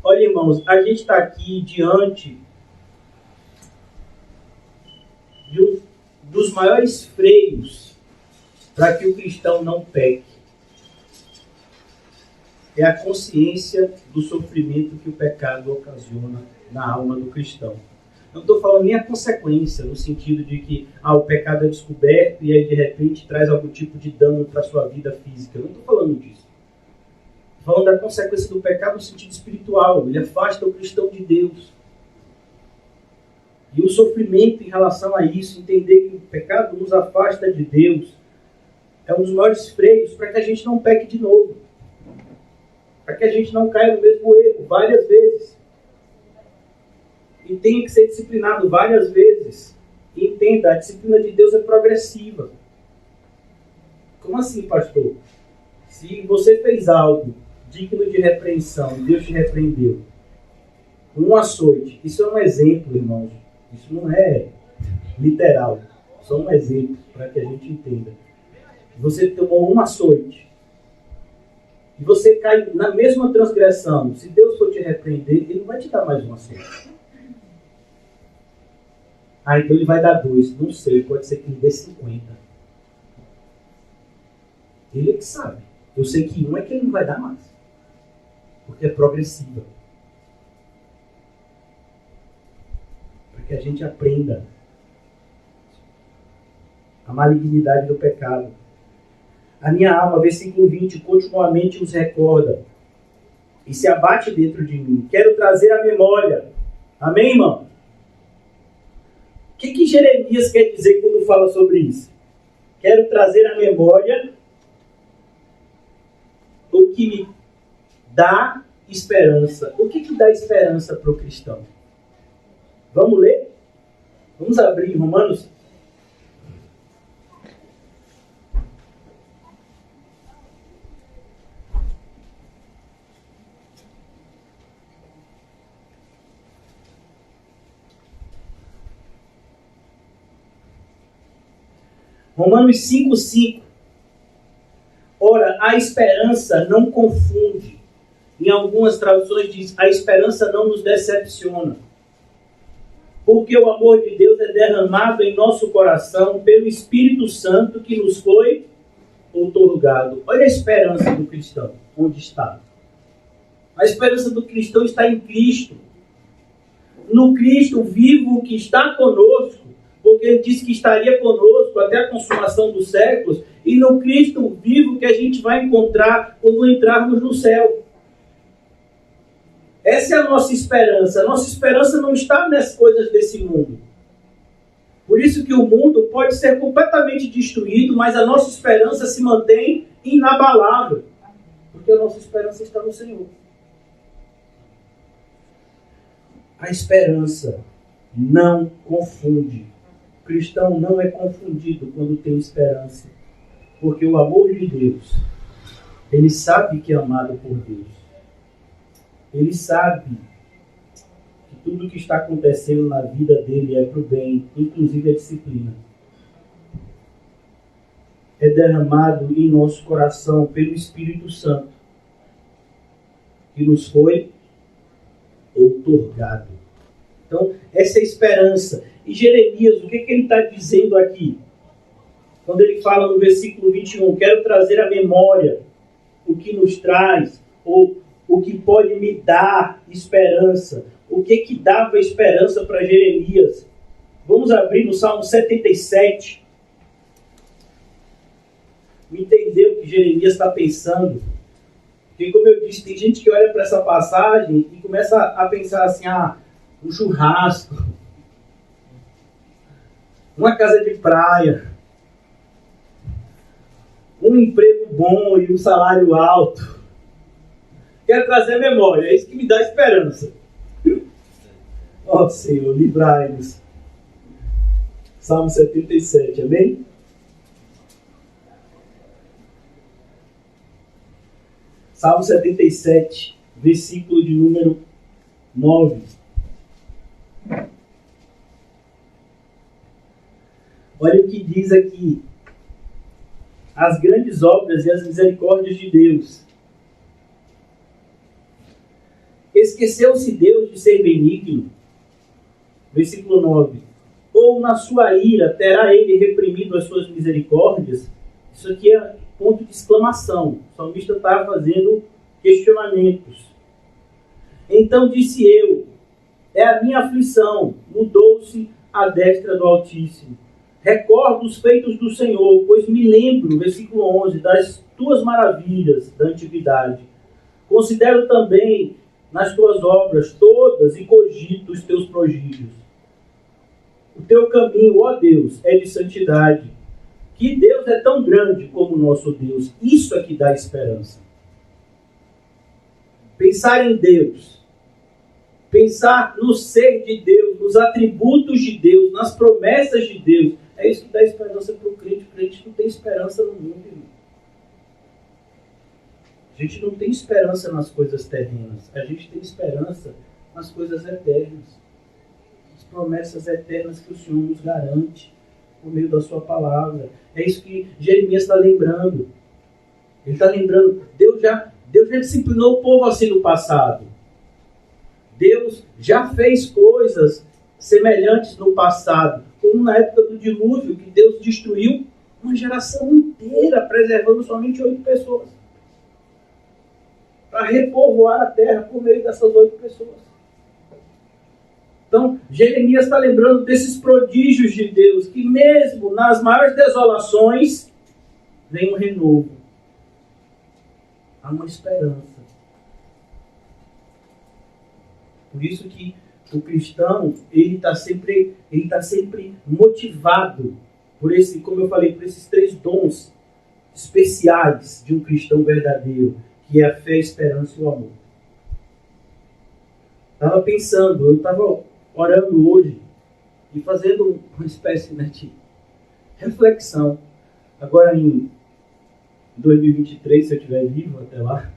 S1: Olha, irmãos, a gente está aqui diante de um dos maiores freios para que o cristão não peque. É a consciência do sofrimento que o pecado ocasiona na alma do cristão. Não estou falando nem a consequência, no sentido de que o pecado é descoberto e aí de repente traz algum tipo de dano para a sua vida física. Eu não estou falando disso. Estou falando da consequência do pecado no sentido espiritual. Ele afasta o cristão de Deus. E o sofrimento em relação a isso, entender que o pecado nos afasta de Deus, é um dos maiores freios para que a gente não peque de novo. Para que a gente não caia no mesmo erro várias vezes. E tenha que ser disciplinado várias vezes. E entenda, a disciplina de Deus é progressiva. Como assim, pastor? Se você fez algo digno de repreensão e Deus te repreendeu, um açoite, isso é um exemplo, irmãos. Isso não é literal. Só um exemplo para que a gente entenda. Você tomou um açoite e você cai na mesma transgressão. Se Deus for te repreender, Ele não vai te dar mais um açoite. Então Ele vai dar 2. Não sei, pode ser que Ele dê 50. Ele é que sabe. Eu sei que um é que Ele não vai dar mais. Porque é progressiva. Para que a gente aprenda a malignidade do pecado. A minha alma, versículo 20, continuamente os recorda e se abate dentro de mim. Quero trazer a memória. Amém, irmão? O que Jeremias quer dizer quando fala sobre isso? Quero trazer à memória o que me dá esperança. O que dá esperança para o cristão? Vamos ler? Vamos abrir Romanos. Romanos 5,5. Ora, a esperança não confunde. Em algumas traduções diz, a esperança não nos decepciona. Porque o amor de Deus é derramado em nosso coração pelo Espírito Santo que nos foi outorgado. Olha a esperança do cristão, onde está. A esperança do cristão está em Cristo. No Cristo vivo que está conosco, porque Ele disse que estaria conosco até a consumação dos séculos, e no Cristo vivo que a gente vai encontrar quando entrarmos no céu. Essa é a nossa esperança. A nossa esperança não está nas coisas desse mundo. Por isso que o mundo pode ser completamente destruído, mas a nossa esperança se mantém inabalável. Porque a nossa esperança está no Senhor. A esperança não confunde. O cristão não é confundido quando tem esperança, porque o amor de Deus, ele sabe que é amado por Deus. Ele sabe que tudo que está acontecendo na vida dele é para o bem, inclusive a disciplina. É derramado em nosso coração pelo Espírito Santo, que nos foi outorgado. Então, essa é a esperança. E Jeremias, o que ele está dizendo aqui? Quando ele fala no versículo 21, quero trazer à memória o que nos traz, ou o que pode me dar esperança. O que dava esperança para Jeremias? Vamos abrir no Salmo 77. Entender o que Jeremias está pensando. Porque, como eu disse, tem gente que olha para essa passagem e começa a pensar assim, um churrasco, uma casa de praia, um emprego bom e um salário alto. Quero trazer memória, é isso que me dá esperança. Ó Senhor, livrai-nos. Salmo 77, amém? Salmo 77, versículo de número 9. Olha o que diz aqui. As grandes obras e as misericórdias de Deus. Esqueceu-se Deus de ser benigno? Versículo 9. Ou na sua ira terá ele reprimido as suas misericórdias? Isso aqui é ponto de exclamação. O salmista está fazendo questionamentos. Então disse eu, é a minha aflição, mudou-se a destra do Altíssimo. Recordo os feitos do Senhor, pois me lembro, versículo 11, das tuas maravilhas da antiguidade. Considero também nas tuas obras todas e cogito os teus prodígios. O teu caminho, ó Deus, é de santidade. Que Deus é tão grande como o nosso Deus. Isso é que dá esperança. Pensar em Deus. Pensar no ser de Deus, nos atributos de Deus, nas promessas de Deus. É isso que dá esperança para o crente. O crente não tem esperança no mundo, irmão. A gente não tem esperança nas coisas terrenas. A gente tem esperança nas coisas eternas. As promessas eternas que o Senhor nos garante por meio da sua palavra. É isso que Jeremias está lembrando. Ele está lembrando, Deus já disciplinou o povo assim no passado. Deus já fez coisas semelhantes no passado, como na época do dilúvio, que Deus destruiu uma geração inteira, preservando somente 8 pessoas. Para repovoar a terra por meio dessas 8 pessoas. Então, Jeremias está lembrando desses prodígios de Deus, que mesmo nas maiores desolações, vem um renovo. Há uma esperança. Por isso que o cristão, ele está sempre motivado por esse, como eu falei, por esses 3 dons especiais de um cristão verdadeiro, que é a fé, a esperança e o amor. Eu estava orando hoje e fazendo uma espécie de reflexão. Agora em 2023, se eu estiver vivo até lá,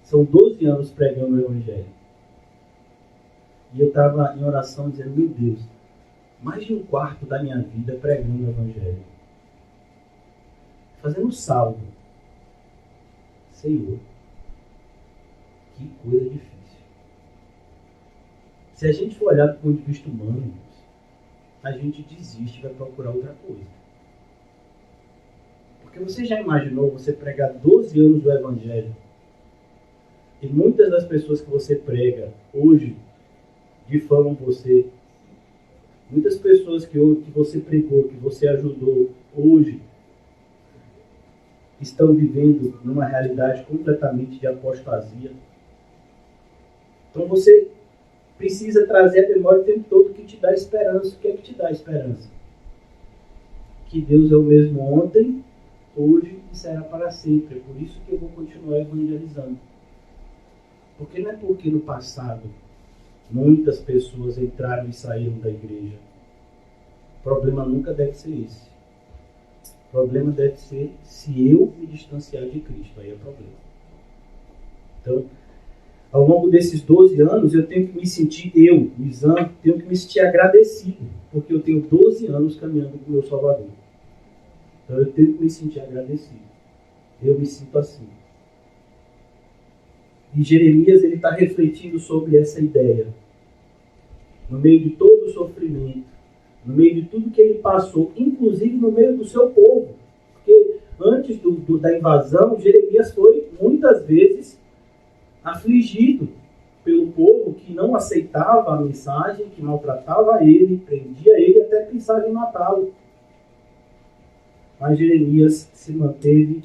S1: são 12 anos pregando o Evangelho. E eu estava em oração dizendo, meu Deus, mais de 1/4 da minha vida pregando o Evangelho. Fazendo saldo. Senhor, que coisa difícil. Se a gente for olhar do ponto de vista humano, a gente desiste e vai procurar outra coisa. Porque você já imaginou você pregar 12 anos do Evangelho e muitas das pessoas que você prega hoje difamam você. Muitas pessoas que você pregou, que você ajudou hoje, estão vivendo numa realidade completamente de apostasia. Então você precisa trazer a memória o tempo todo que te dá esperança. O que é que te dá esperança? Que Deus é o mesmo ontem, hoje e será para sempre. É por isso que eu vou continuar evangelizando. Porque não é porque no passado muitas pessoas entraram e saíram da igreja. problema nunca deve ser esse. O problema deve ser se eu me distanciar de Cristo. Aí é problema. Então, ao longo desses 12 anos, eu tenho que me sentir, Nizam, tenho que me sentir agradecido, porque eu tenho 12 anos caminhando com o meu Salvador. Então, eu tenho que me sentir agradecido. Eu me sinto assim. E Jeremias, ele está refletindo sobre essa ideia. No meio de todo o sofrimento, no meio de tudo que ele passou, inclusive no meio do seu povo. Porque antes da invasão, Jeremias foi muitas vezes afligido pelo povo que não aceitava a mensagem, que maltratava ele, prendia ele, até pensava em matá-lo. Mas Jeremias se manteve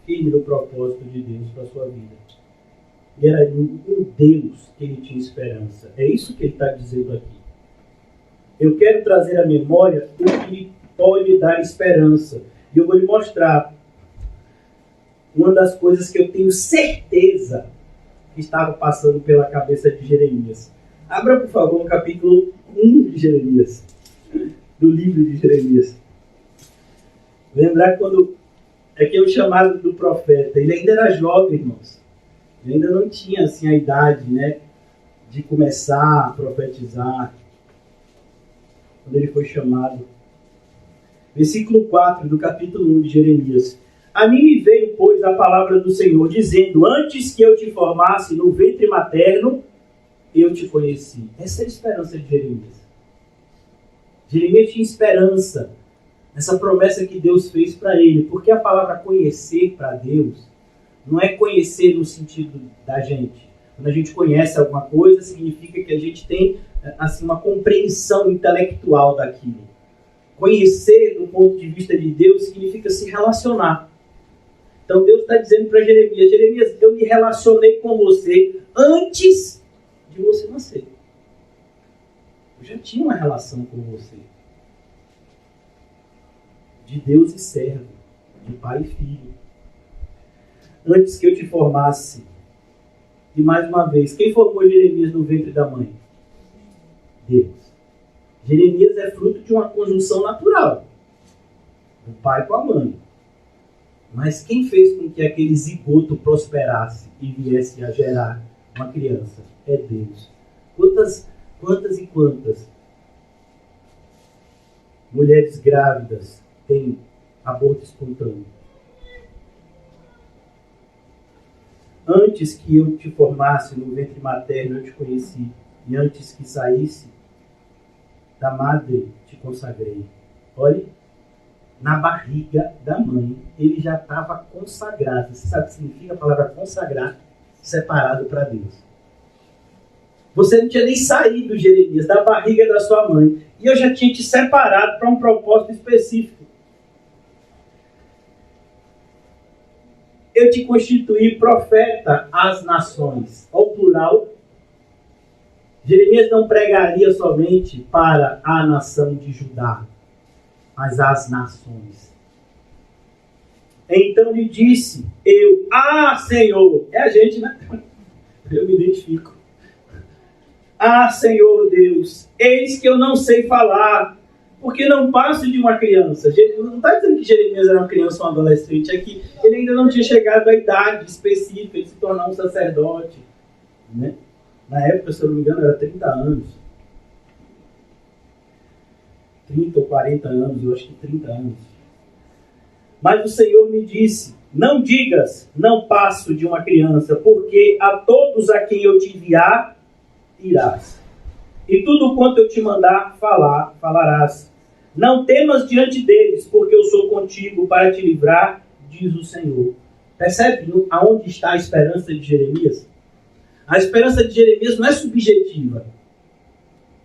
S1: firme no propósito de Deus para a sua vida. E era em Deus que ele tinha esperança. É isso que ele está dizendo aqui. Eu quero trazer à memória o que pode dar esperança. E eu vou lhe mostrar uma das coisas que eu tenho certeza que estava passando pela cabeça de Jeremias. Abra, por favor, o capítulo 1 de Jeremias. Do livro de Jeremias. Lembrar quando... É que é o chamado do profeta. Ele ainda era jovem, irmãos. Ele ainda não tinha assim, a idade, né, de começar a profetizar. Quando ele foi chamado. Versículo 4 do capítulo 1 de Jeremias. A mim me veio, pois, a palavra do Senhor, dizendo: antes que eu te formasse no ventre materno, eu te conheci. Essa é a esperança de Jeremias. Jeremias tinha esperança nessa promessa que Deus fez para ele. Porque a palavra conhecer para Deus não é conhecer no sentido da gente. Quando a gente conhece alguma coisa, significa que a gente tem assim, uma compreensão intelectual daquilo. Conhecer do ponto de vista de Deus significa se relacionar. Então Deus está dizendo para Jeremias: Jeremias, eu me relacionei com você antes de você nascer. Eu já tinha uma relação com você. De Deus e servo, de pai e filho. Antes que eu te formasse. E mais uma vez, quem formou Jeremias no ventre da mãe? Deus. Jeremias é fruto de uma conjunção natural. Do pai com a mãe. Mas quem fez com que aquele zigoto prosperasse e viesse a gerar uma criança? É Deus. Quantas e quantas mulheres grávidas têm aborto espontâneo? Antes que eu te formasse no ventre materno, eu te conheci. E antes que saísse da madre, te consagrei. Olhe, na barriga da mãe, ele já estava consagrado. Você sabe o que significa a palavra consagrar? Separado para Deus. Você não tinha nem saído, Jeremias, da barriga da sua mãe. E eu já tinha te separado para um propósito específico. Eu te constituí profeta às nações. Ao plural, Jeremias não pregaria somente para a nação de Judá, mas às nações. Então lhe disse, Senhor, é a gente, né? Eu me identifico. Senhor Deus, eis que eu não sei falar, porque não passo de uma criança. Não está dizendo que Jeremias era uma criança ou um adolescente, é que ele ainda não tinha chegado à idade específica de se tornar um sacerdote. Né? Na época, se eu não me engano, era 30 anos. 30 ou 40 anos, eu acho que 30 anos. Mas o Senhor me disse, não digas, não passo de uma criança, porque a todos a quem eu te enviar, irás. E tudo quanto eu te mandar falar, falarás. Não temas diante deles, porque eu sou contigo para te livrar, diz o Senhor. Percebe aonde está a esperança de Jeremias? A esperança de Jeremias não é subjetiva.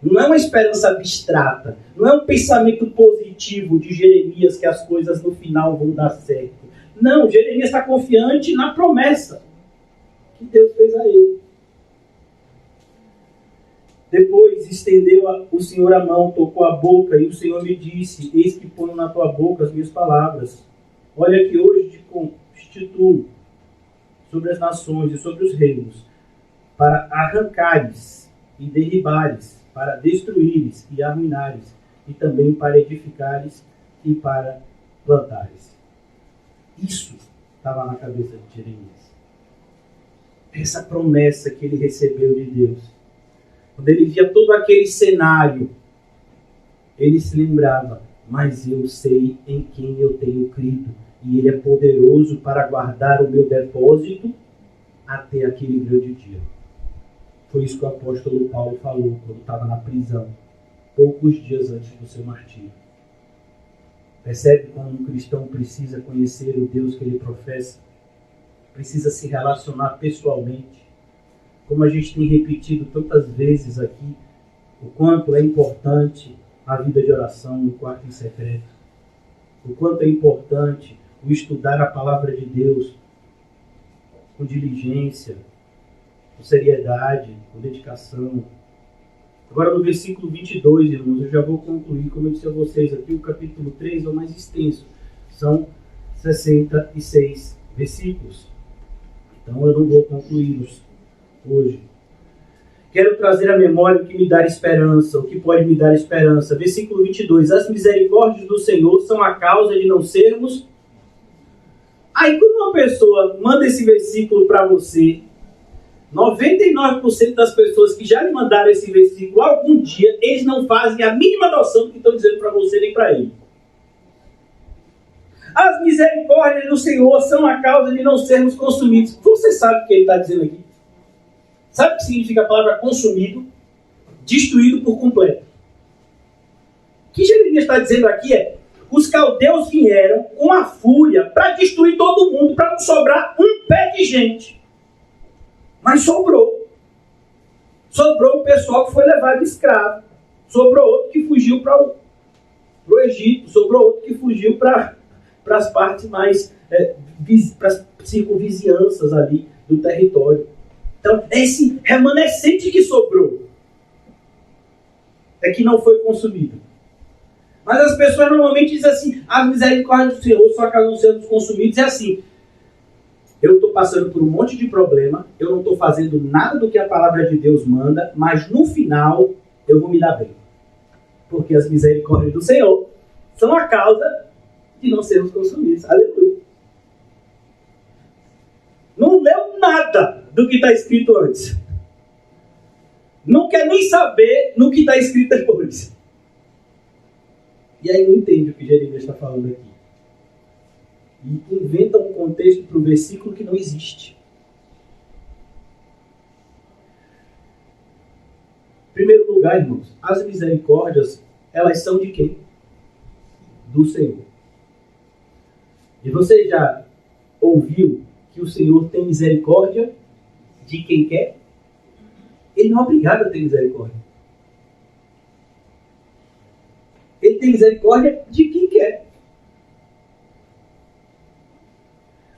S1: Não é uma esperança abstrata. Não é um pensamento positivo de Jeremias que as coisas no final vão dar certo. Não, Jeremias está confiante na promessa que Deus fez a ele. Depois estendeu o Senhor a mão, tocou a boca, e o Senhor me disse, eis que ponho na tua boca as minhas palavras. Olha que hoje te constituo sobre as nações e sobre os reinos, para arrancares e derribares, para destruíres e arruinares, e também para edificares e para plantares. Isso estava na cabeça de Jeremias. Essa promessa que ele recebeu de Deus. Quando ele via todo aquele cenário, ele se lembrava, mas eu sei em quem eu tenho crido, e ele é poderoso para guardar o meu depósito até aquele grande dia. Foi isso que o apóstolo Paulo falou quando estava na prisão, poucos dias antes do seu martírio. Percebe como um cristão precisa conhecer o Deus que ele professa? Precisa se relacionar pessoalmente. Como a gente tem repetido tantas vezes aqui, o quanto é importante a vida de oração no quarto em secreto. O quanto é importante o estudar a palavra de Deus com diligência, com seriedade, com dedicação. Agora no versículo 22, irmãos, eu já vou concluir, como eu disse a vocês aqui, o capítulo 3 é o mais extenso. São 66 versículos. Então eu não vou concluí-los hoje. Quero trazer à memória o que me dá esperança, o que pode me dar esperança. Versículo 22. As misericórdias do Senhor são a causa de não sermos... Aí quando uma pessoa manda esse versículo para você, 99% das pessoas que já lhe mandaram esse versículo algum dia, eles não fazem a mínima noção do que estão dizendo para você nem para ele. As misericórdias do Senhor são a causa de não sermos consumidos. Você sabe o que ele está dizendo aqui? Sabe o que significa a palavra consumido? Destruído por completo. O que Jeremias está dizendo aqui é: os caldeus vieram com a fúria para destruir todo mundo, para não sobrar um pé de gente. Mas sobrou. Sobrou o pessoal que foi levado escravo. Sobrou outro que fugiu para o Egito. Sobrou outro que fugiu para as partes mais, para as circunvizinhanças ali do território. Então, esse remanescente que sobrou é que não foi consumido. Mas as pessoas normalmente dizem assim: a misericórdia do Senhor, só que não sendo consumidos, é assim: eu estou passando por um monte de problema, eu não estou fazendo nada do que a palavra de Deus manda, mas no final eu vou me dar bem. Porque as misericórdias do Senhor são a causa de não sermos consumidos. Aleluia. Não leu nada do que está escrito antes. Não quer nem saber no que está escrito depois. E aí não entende o que Jeremias está falando aqui. E inventa um contexto para o versículo que não existe. Em primeiro lugar, irmãos, as misericórdias, elas são de quem? Do Senhor. E você já ouviu que o Senhor tem misericórdia de quem quer? Ele não é obrigado a ter misericórdia. Ele tem misericórdia de quem quer.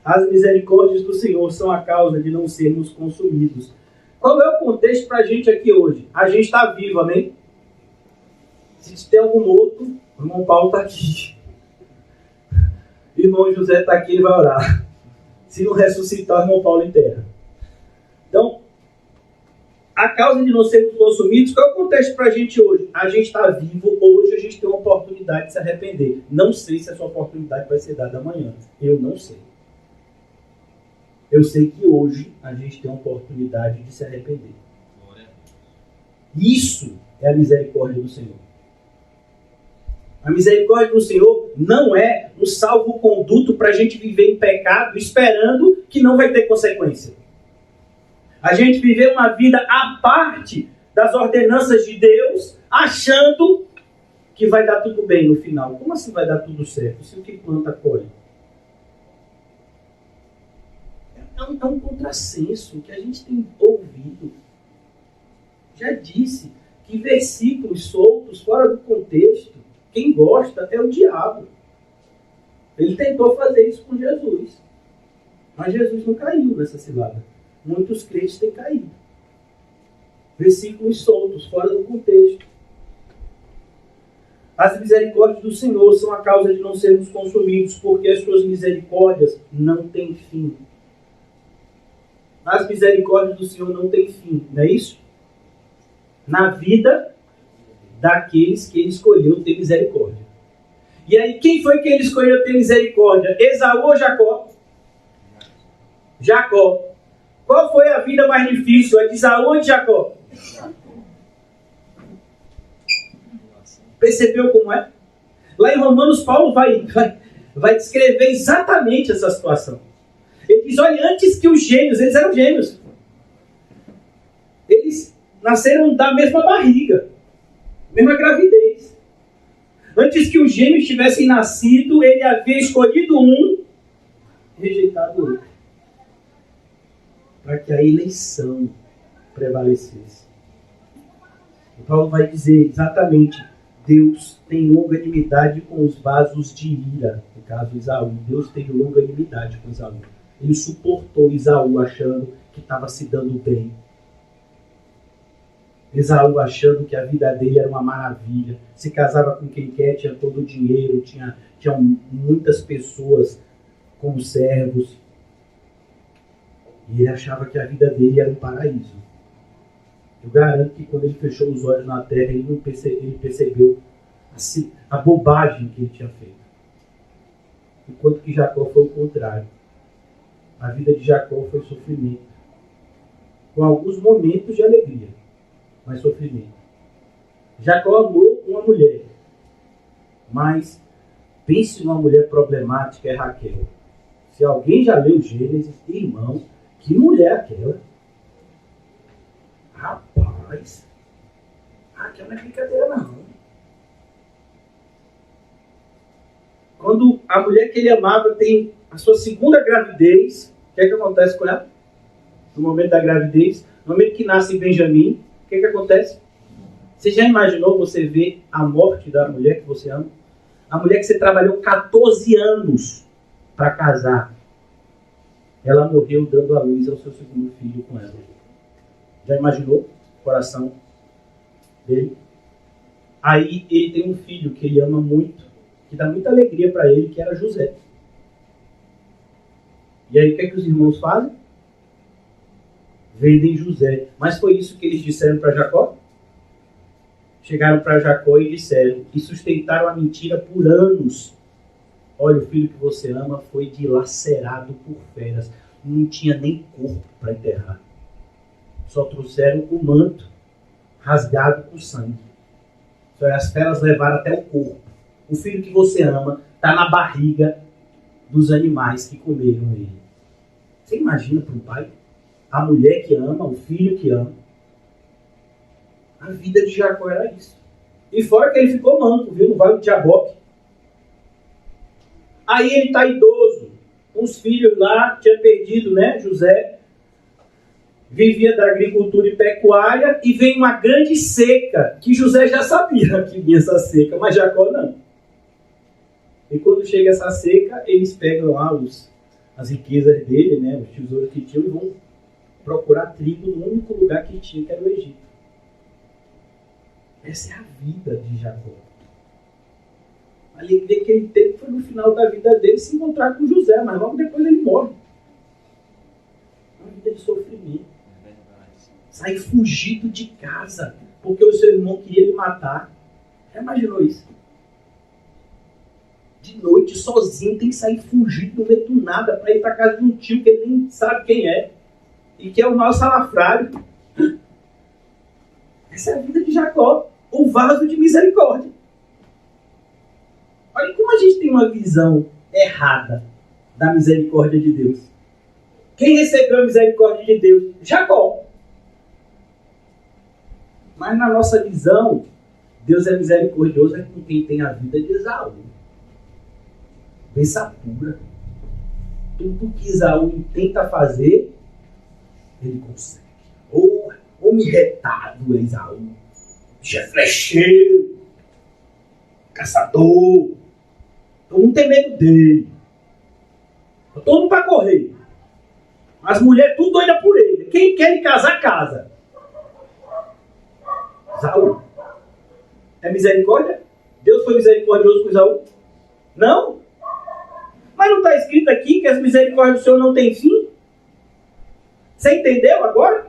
S1: As misericórdias do Senhor são a causa de não sermos consumidos. Qual é o contexto para a gente aqui hoje? A gente está vivo, amém? Se tem algum morto, o irmão Paulo está aqui. O irmão José está aqui, ele vai orar. Se não ressuscitar, o irmão Paulo enterra. Então, a causa de não sermos consumidos, qual é o contexto para a gente hoje? A gente está vivo, hoje a gente tem uma oportunidade de se arrepender. Não sei se essa oportunidade vai ser dada amanhã. Eu não sei. Eu sei que hoje a gente tem uma oportunidade de se arrepender. Isso é a misericórdia do Senhor. A misericórdia do Senhor não é um salvo-conduto para a gente viver em pecado esperando que não vai ter consequência. A gente viver uma vida à parte das ordenanças de Deus, achando que vai dar tudo bem no final. Como assim vai dar tudo certo? Se o que planta, colhe. É um contrassenso que a gente tem ouvido. Já disse que versículos soltos, fora do contexto, quem gosta é o diabo. Ele tentou fazer isso com Jesus. Mas Jesus não caiu nessa cilada. Muitos crentes têm caído. Versículos soltos, fora do contexto. As misericórdias do Senhor são a causa de não sermos consumidos, porque as suas misericórdias não têm fim. As misericórdias do Senhor não têm fim, não é isso? Na vida daqueles que ele escolheu ter misericórdia. E aí, quem foi que ele escolheu ter misericórdia? Esaú ou Jacó? Jacó. Qual foi a vida mais difícil? A de Esaú ou de Jacó? Percebeu como é? Lá em Romanos, Paulo vai descrever exatamente essa situação. Ele diz, olha, antes que os gêmeos, eles eram gêmeos. Eles nasceram da mesma barriga, mesma gravidez. Antes que os gêmeos tivessem nascido, ele havia escolhido um, rejeitado o outro. Para que a eleição prevalecesse. E Paulo vai dizer exatamente, Deus tem longanimidade com os vasos de ira. No caso, Esaú. Deus tem longanimidade com Esaú. Ele suportou Esaú achando que estava se dando bem. Esaú achando que a vida dele era uma maravilha. Se casava com quem quer, tinha todo o dinheiro, tinha muitas pessoas como servos. E ele achava que a vida dele era um paraíso. Eu garanto que quando ele fechou os olhos na terra, ele percebeu a bobagem que ele tinha feito. Enquanto que Jacó foi o contrário. A vida de Jacó foi sofrimento. Com alguns momentos de alegria, mas sofrimento. Jacó amou uma mulher. Mas pense numa mulher problemática, é Raquel. Se alguém já leu Gênesis, irmão, que mulher é aquela? Rapaz, Raquel não é brincadeira não. Quando a mulher que ele amava tem a sua segunda gravidez, o que é que acontece com ela? No momento da gravidez, no momento que nasce Benjamim, o que é que acontece? Você já imaginou você ver a morte da mulher que você ama? A mulher que você trabalhou 14 anos para casar. Ela morreu dando à luz ao seu segundo filho com ela. Já imaginou o coração dele? Aí ele tem um filho que ele ama muito, que dá muita alegria para ele, que era José. E aí o que é que os irmãos fazem? Vendem José. Mas foi isso que eles disseram para Jacó? Chegaram para Jacó e disseram, e sustentaram a mentira por anos. Olha, o filho que você ama foi dilacerado por feras. Não tinha nem corpo para enterrar. Só trouxeram o manto rasgado com sangue. As feras levaram até o corpo. O filho que você ama está na barriga dos animais que comeram ele. Você imagina para um pai? A mulher que ama, o filho que ama. A vida de Jacó era isso. E fora que ele ficou manco, viu? No Vale de Jaboque. Aí ele está idoso. Os filhos lá, tinha perdido, né? José vivia da agricultura e pecuária e vem uma grande seca, que José já sabia que vinha essa seca, mas Jacó não. E quando chega essa seca, eles pegam lá as riquezas dele, né? Os tesouros que tinham, e vão procurar trigo no único lugar que tinha, que era o Egito. Essa é a vida de Jacó. A alegria que ele teve foi no final da vida dele se encontrar com José, mas logo depois ele morre. Uma vida de sofrimento. Sair fugido de casa, porque o seu irmão queria lhe matar. Já imaginou isso? De noite, sozinho, tem que sair fugido no meio do nada para ir para casa de um tio que ele nem sabe quem é. E que é o mau salafrário. Essa é a vida de Jacó, o vaso de misericórdia. Olha como a gente tem uma visão errada da misericórdia de Deus. Quem recebeu a misericórdia de Deus? Jacó. Mas na nossa visão, Deus é misericordioso com quem tem a vida de Esaú. Bênção pura. Tudo que Esaú tenta fazer, ele consegue. Homem retado, Esaú. Bicho é flecheiro. Caçador. Todo mundo tem medo dele. Todo mundo para correr. As mulheres tudo doida por ele. Quem quer ele casar, casa. Esaú. É misericórdia? Deus foi misericordioso com Esaú? Não? Mas não está escrito aqui que as misericórdias do Senhor não têm fim? Você entendeu agora?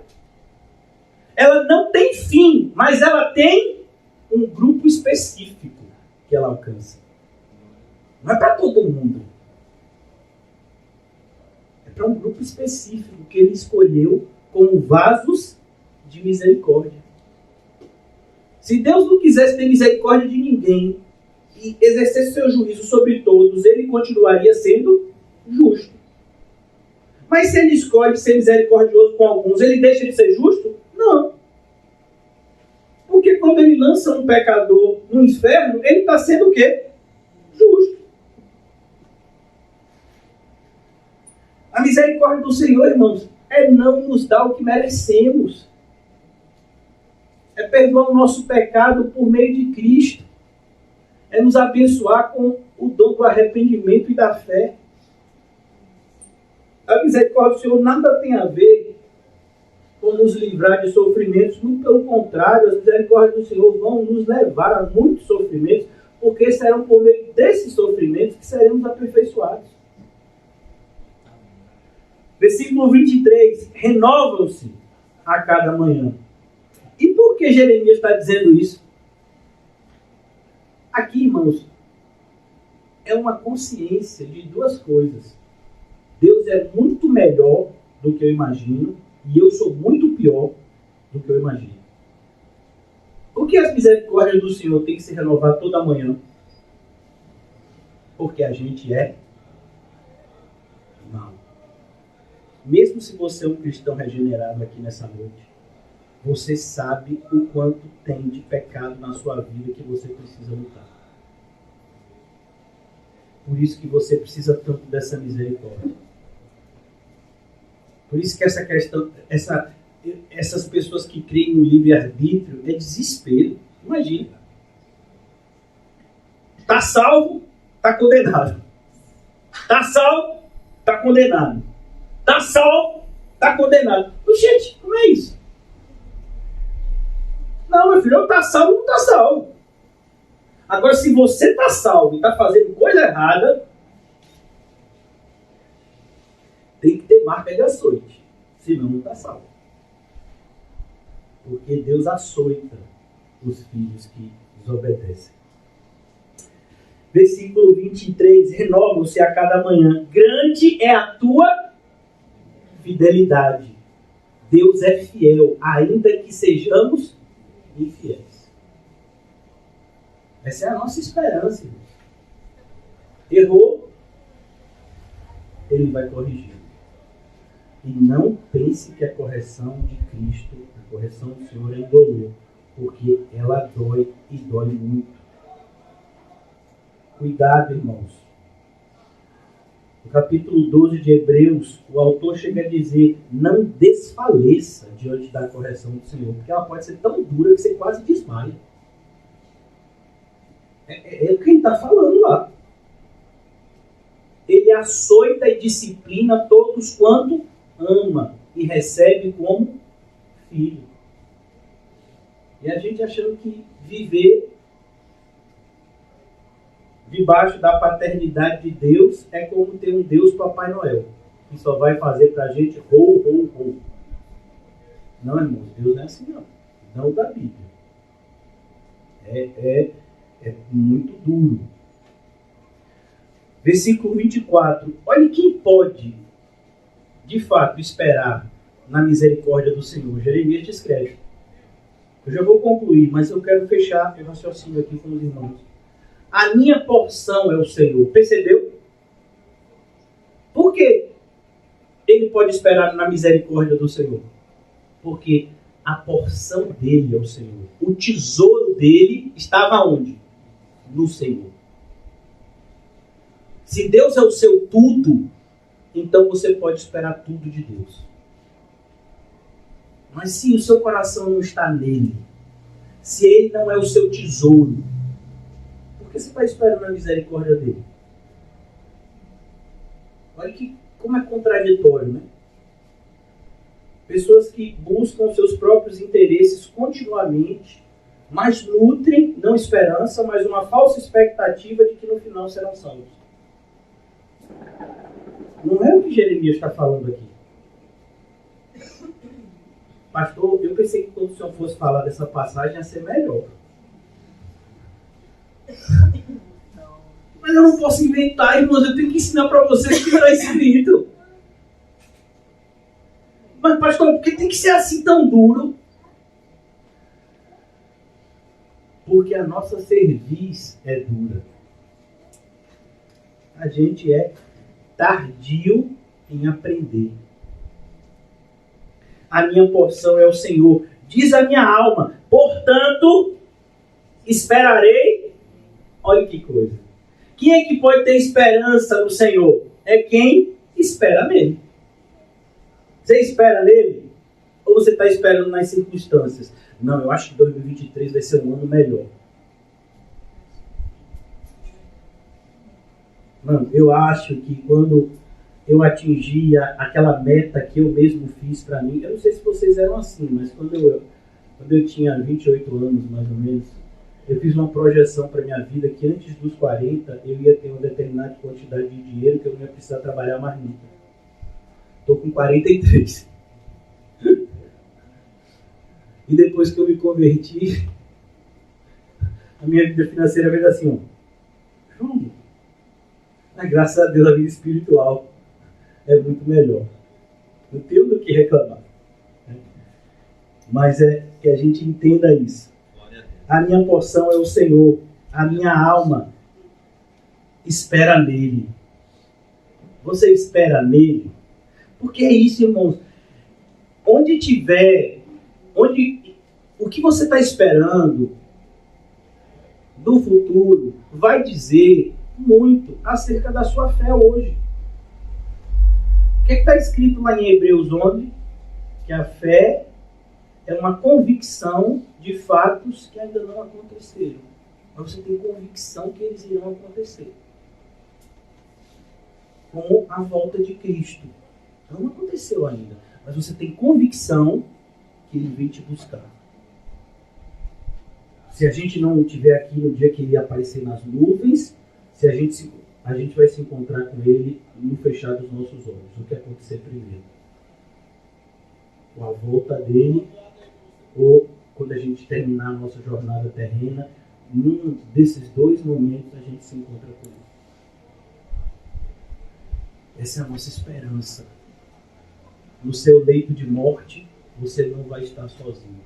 S1: Ela não tem fim, mas ela tem um grupo específico que ela alcança. Não é para todo mundo. É para um grupo específico que ele escolheu como vasos de misericórdia. Se Deus não quisesse ter misericórdia de ninguém e exercesse seu juízo sobre todos, ele continuaria sendo justo. Mas se ele escolhe ser misericordioso com alguns, ele deixa de ser justo? Não. Porque quando ele lança um pecador no inferno, ele está sendo o quê? Justo. A misericórdia do Senhor, irmãos, é não nos dar o que merecemos. É perdoar o nosso pecado por meio de Cristo. É nos abençoar com o dom do arrependimento e da fé. A misericórdia do Senhor nada tem a ver com nos livrar de sofrimentos. Muito pelo contrário, as misericórdias do Senhor vão nos levar a muitos sofrimentos, porque serão por meio desses sofrimentos que seremos aperfeiçoados. Versículo 23. Renovam-se a cada manhã. E por que Jeremias está dizendo isso? Aqui, irmãos, é uma consciência de duas coisas. Deus é muito melhor do que eu imagino e eu sou muito pior do que eu imagino. Por que as misericórdias do Senhor têm que se renovar toda manhã? Porque a gente é mal. Mesmo se você é um cristão regenerado aqui nessa noite, você sabe o quanto tem de pecado na sua vida que você precisa lutar. Por isso que você precisa tanto dessa misericórdia. Por isso que essa questão, essas pessoas que creem no livre-arbítrio é desespero. Imagina. Está salvo, está condenado. Está salvo, está condenado. Está salvo, está condenado. Gente, como é isso? Não, meu filho, ou está salvo ou não está salvo. Agora, se você está salvo e está fazendo coisa errada, tem que ter marca de açoite. Senão não está salvo. Porque Deus açoita os filhos que desobedecem. Versículo 23. Renovam-se a cada manhã. Grande é a tua fidelidade. Deus é fiel, ainda que sejamos infiéis. Essa é a nossa esperança, irmão. Errou, ele vai corrigir. E não pense que a correção de Cristo, a correção do Senhor é indolor, porque ela dói e dói muito. Cuidado, irmãos. No capítulo 12 de Hebreus, o autor chega a dizer: não desfaleça diante da correção do Senhor, porque ela pode ser tão dura que você quase desmaia. É o que ele está falando lá. Ele açoita e disciplina todos quanto ama e recebe como filho. E a gente achando que viver debaixo da paternidade de Deus é como ter um Deus Papai Noel, que só vai fazer pra gente ho. Não, irmãos, Deus não é assim não. Não da Bíblia. É muito duro. Versículo 24. Olha quem pode, de fato, esperar na misericórdia do Senhor. Jeremias descreve. Eu já vou concluir, mas eu quero fechar o raciocínio aqui com os irmãos. A minha porção é o Senhor. Percebeu? Por que ele pode esperar na misericórdia do Senhor? Porque a porção dele é o Senhor. O tesouro dele estava onde? No Senhor. Se Deus é o seu tudo, então você pode esperar tudo de Deus. Mas se o seu coração não está nele, se ele não é o seu tesouro, por que você está esperando a misericórdia dele? Olha como é contraditório, né? Pessoas que buscam seus próprios interesses continuamente, mas nutrem, não esperança, mas uma falsa expectativa de que no final serão salvos. Não é o que Jeremias está falando aqui. Pastor, eu pensei que quando o senhor fosse falar dessa passagem ia ser melhor. Mas eu não posso inventar, irmãos, eu tenho que ensinar para vocês que está escrito. Mas, pastor, por que tem que ser assim tão duro? Porque a nossa cerviz é dura. A gente é tardio em aprender. A minha porção é o Senhor. Diz a minha alma, portanto, esperarei. Olha que coisa. Quem é que pode ter esperança no Senhor? É quem espera nele. Você espera nele? Ou você está esperando nas circunstâncias? Não, eu acho que 2023 vai ser um ano melhor. Não, eu acho que quando eu atingi aquela meta que eu mesmo fiz para mim, eu não sei se vocês eram assim, mas quando eu tinha 28 anos, mais ou menos, eu fiz uma projeção para minha vida que antes dos 40 eu ia ter uma determinada quantidade de dinheiro que eu não ia precisar trabalhar mais nunca. Estou com 43. E depois que eu me converti, a minha vida financeira veio assim, ó. Mas graças a Deus a vida espiritual é muito melhor. Não tenho do que reclamar. Mas é que a gente entenda isso. A minha porção é o Senhor. A minha alma espera nele. Você espera nele? Porque é isso, irmãos. Onde tiver, o que você está esperando do futuro vai dizer muito acerca da sua fé hoje. O que está escrito lá em Hebreus 11? Que a fé é uma convicção de fatos que ainda não aconteceram. Mas você tem convicção que eles irão acontecer. Como a volta de Cristo. Não aconteceu ainda. Mas você tem convicção que ele vem te buscar. Se a gente não estiver aqui no dia que ele aparecer nas nuvens, a gente vai se encontrar com ele no fechar dos nossos olhos. O que acontecer primeiro? Ou a volta dele, ou quando a gente terminar a nossa jornada terrena, num desses dois momentos a gente se encontra com ele. Essa é a nossa esperança. No seu leito de morte, você não vai estar sozinho.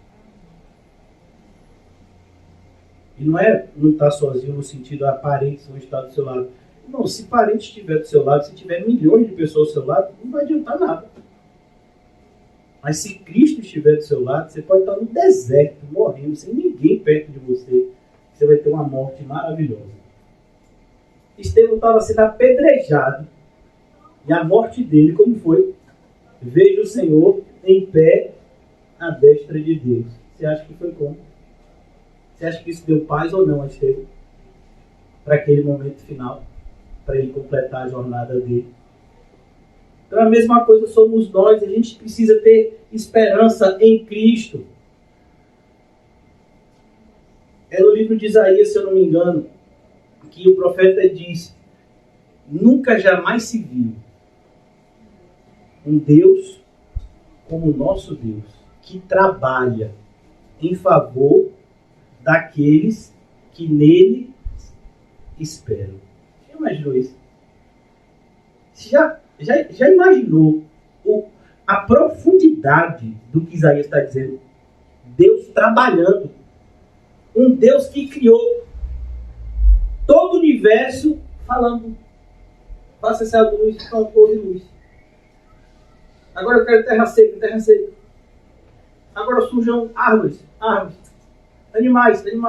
S1: E não estar sozinho no sentido a parentes vão estar do seu lado. Não, se parente estiver do seu lado, se tiver milhões de pessoas do seu lado, não vai adiantar nada. Mas se Cristo estiver do seu lado, você pode estar no deserto, morrendo, sem ninguém perto de você. Você vai ter uma morte maravilhosa. Estevão estava sendo apedrejado. E a morte dele, como foi? Veja o Senhor em pé à destra de Deus. Você acha que foi como? Você acha que isso deu paz ou não a Estevão? Para aquele momento final, para ele completar a jornada dele. Então a mesma coisa somos nós, a gente precisa ter esperança em Cristo. É no livro de Isaías, se eu não me engano, que o profeta diz: nunca jamais se viu um Deus como o nosso Deus, que trabalha em favor daqueles que nele esperam. Já imaginou isso? Já imaginou a profundidade do que Isaías está dizendo? Deus trabalhando. Um Deus que criou todo o universo falando: faça essa luz, então houve luz. Agora eu quero terra seca, terra seca. Agora surjam árvores, árvores. Animais. Ele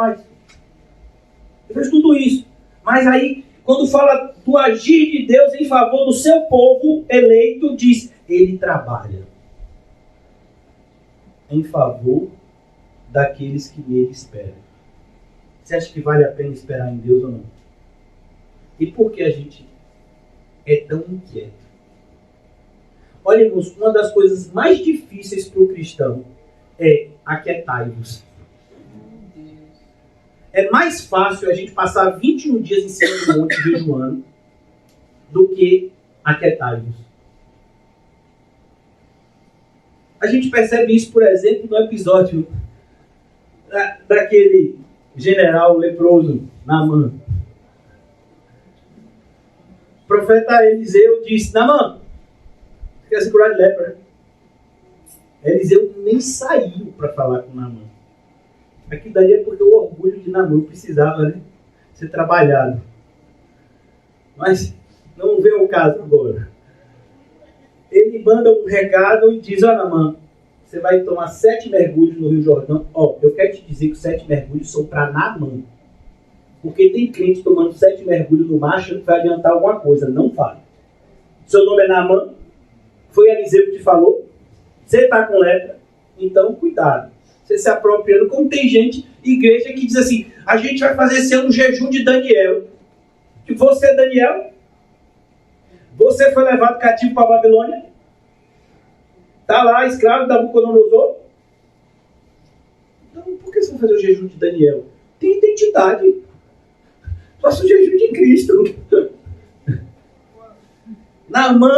S1: fez tudo isso. Mas aí, quando fala do agir de Deus em favor do seu povo eleito, diz: ele trabalha em favor daqueles que nele esperam. Você acha que vale a pena esperar em Deus ou não? E por que a gente é tão inquieto? Olha, irmãos, uma das coisas mais difíceis para o cristão é aquietai-vos. É mais fácil a gente passar 21 dias em cima do monte jejuando do que aquietai-vos. A gente percebe isso, por exemplo, no episódio daquele general leproso, Naamã. profeta Eliseu disse: Naamã, você quer se curar de lepra, né? Eliseu nem saiu para falar com Naamã. Aquilo daí é porque o orgulho de Naamã precisava, né, ser trabalhado. Mas não vem ao caso agora. Ele manda um recado e diz: ó, Naamã, você vai tomar 7 mergulhos no Rio Jordão. Ó, eu quero te dizer que 7 mergulhos são para Naamã. Porque tem crente tomando 7 mergulhos no mar achando que vai adiantar alguma coisa. Não fale. Seu nome é Naamã? Foi Eliseu que te falou? Você está com lepra? Então, cuidado. Você se apropriando. Como tem gente, igreja, que diz assim: a gente vai fazer esse ano um jejum de Daniel. Que você é Daniel? Você foi levado cativo para a Babilônia? Está lá, escravo da Nabucodonosor? Então, por que você vai fazer o jejum de Daniel? Tem identidade. Faça o jejum de Cristo. Naamã,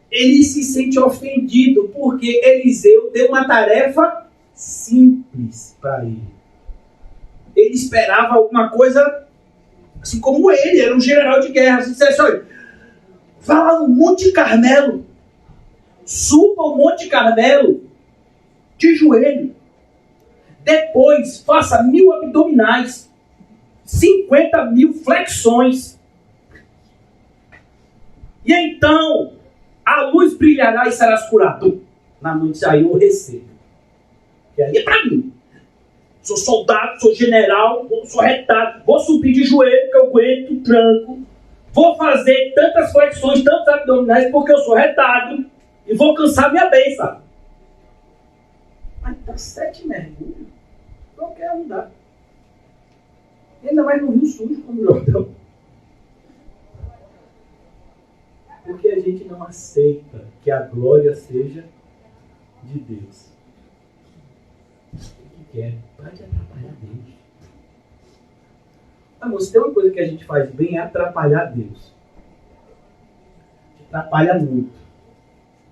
S1: ele se sente ofendido porque Eliseu deu uma tarefa simples para ele. Ele esperava alguma coisa, assim como ele, era um general de guerra. Assim, dissesse: olha, vá lá no Monte Carmelo, suba o Monte Carmelo de joelho. Depois faça 1000 abdominais, 50.000 flexões. E então a luz brilhará e serás curado. Na noite aí eu recebo. E aí é para mim. Sou soldado, sou general, sou retado. Vou subir de joelho que eu aguento o tranco. Vou fazer tantas flexões, tantos abdominais porque eu sou retado. E vou cansar minha bênção. Mas dá 7 mergulhos. Qualquer um dá. E ainda mais no Rio Sujo como o Jordão. Porque a gente não aceita que a glória seja de Deus. O que quer? Para de atrapalhar Deus. Amor, se tem uma coisa que a gente faz bem é atrapalhar Deus. Atrapalha muito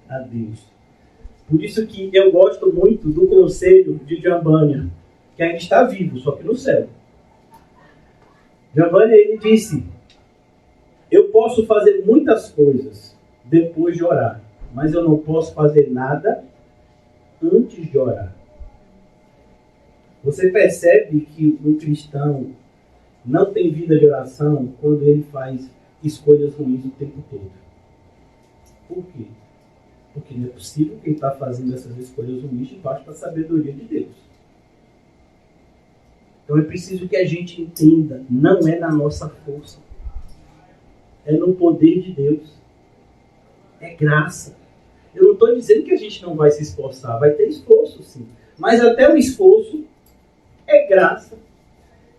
S1: a Deus. Por isso que eu gosto muito do conselho de Jambânia, que ainda está vivo, só que no céu. Jambânia, ele disse: eu posso fazer muitas coisas depois de orar, mas eu não posso fazer nada antes de orar. Você percebe que um cristão não tem vida de oração quando ele faz escolhas ruins o tempo todo. Por quê? Porque não é possível que ele está fazendo essas escolhas ruins debaixo da sabedoria de Deus. Então é preciso que a gente entenda, não é na nossa força. É no poder de Deus. É graça. Eu não estou dizendo que a gente não vai se esforçar. Vai ter esforço, sim. Mas até o esforço é graça.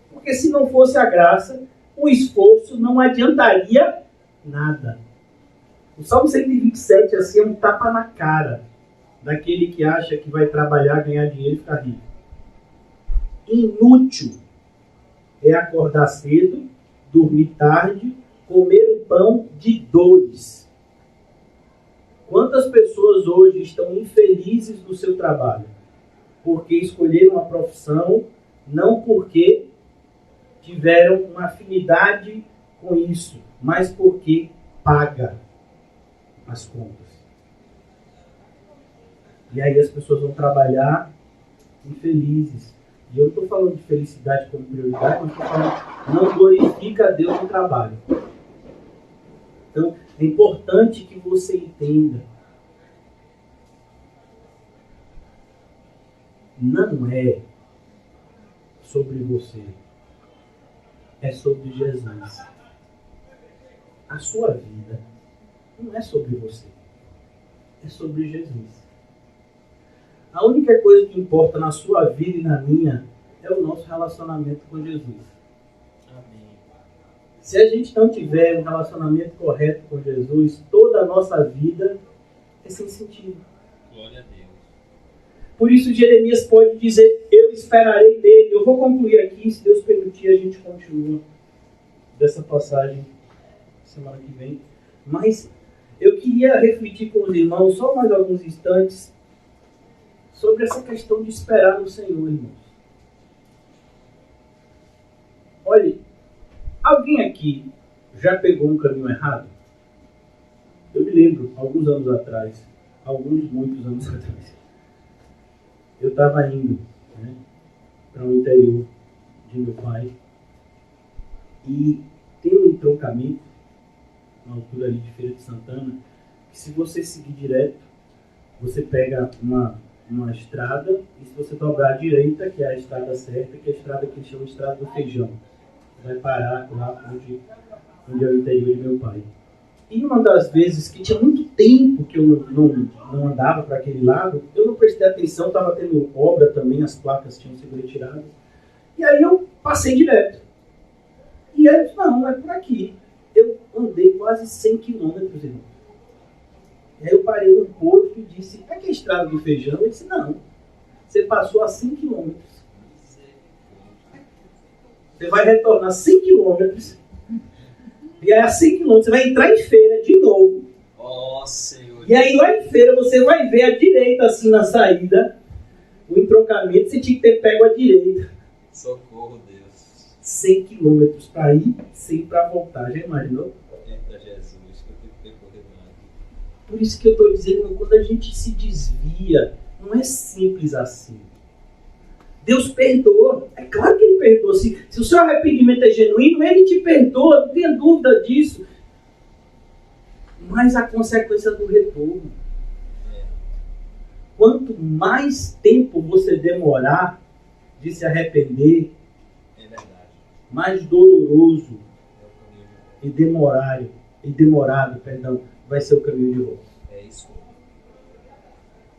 S1: Porque se não fosse a graça, o esforço não adiantaria nada. O Salmo 127 assim, é um tapa na cara daquele que acha que vai trabalhar, ganhar dinheiro e ficar rico. Inútil é acordar cedo, dormir tarde, comer um pão de dores. Quantas pessoas hoje estão infelizes no seu trabalho? Porque escolheram uma profissão, não porque tiveram uma afinidade com isso, mas porque paga as contas. E aí as pessoas vão trabalhar infelizes. E eu estou falando de felicidade como prioridade, mas estou falando, não glorifica a Deus no trabalho. Então, é importante que você entenda. Não é sobre você. É sobre Jesus. A sua vida não é sobre você. É sobre Jesus. A única coisa que importa na sua vida e na minha é o nosso relacionamento com Jesus. Amém. Se a gente não tiver um relacionamento correto com Jesus, toda a nossa vida é sem sentido.
S2: Glória a Deus.
S1: Por isso Jeremias pode dizer: eu esperarei dele. Eu vou concluir aqui, se Deus permitir, a gente continua dessa passagem semana que vem. Mas eu queria refletir com os irmãos, só mais alguns instantes, sobre essa questão de esperar no Senhor, irmãos. Olha, alguém aqui já pegou um caminho errado? Eu me lembro, muitos anos atrás, eu estava indo, né, para o interior de meu pai e tem um entroncamento na altura ali de Feira de Santana, que se você seguir direto, você pega uma estrada, e se você dobrar à direita, que é a estrada certa, que é a estrada que eles chamam de Estrada do Feijão, vai parar lá onde é o interior de meu pai. E uma das vezes que tinha muito tempo que eu não andava para aquele lado, eu não prestei atenção, estava tendo obra também, as placas tinham sido retiradas, e aí eu passei direto. E aí eu disse, não é por aqui. Eu andei quase 100 quilômetros, irmão. Aí eu parei num posto e disse, é que é a Estrada do Feijão? Eu disse, não, você passou a 100 quilômetros. Você vai retornar 100 quilômetros. E aí a 100 quilômetros você vai entrar em Feira de novo.
S2: Oh, Senhor.
S1: E aí lá em Feira você vai ver à direita, assim, na saída, o entroncamento, você tinha que ter pego à direita.
S2: Socorro, Deus.
S1: 100 quilômetros para ir, 100 para voltar. Já imaginou?
S2: Eita Jesus, que eu tenho que percorrer nada.
S1: Por isso que eu estou dizendo, quando a gente se desvia, não é simples assim. Deus perdoa. É claro que Ele perdoa. Se o seu arrependimento é genuíno, Ele te perdoa, não tenha dúvida disso. Mas a consequência do retorno. Quanto mais tempo você demorar de se arrepender,
S2: É verdade.
S1: mais doloroso e demorado, vai ser o caminho de volta.
S2: É isso.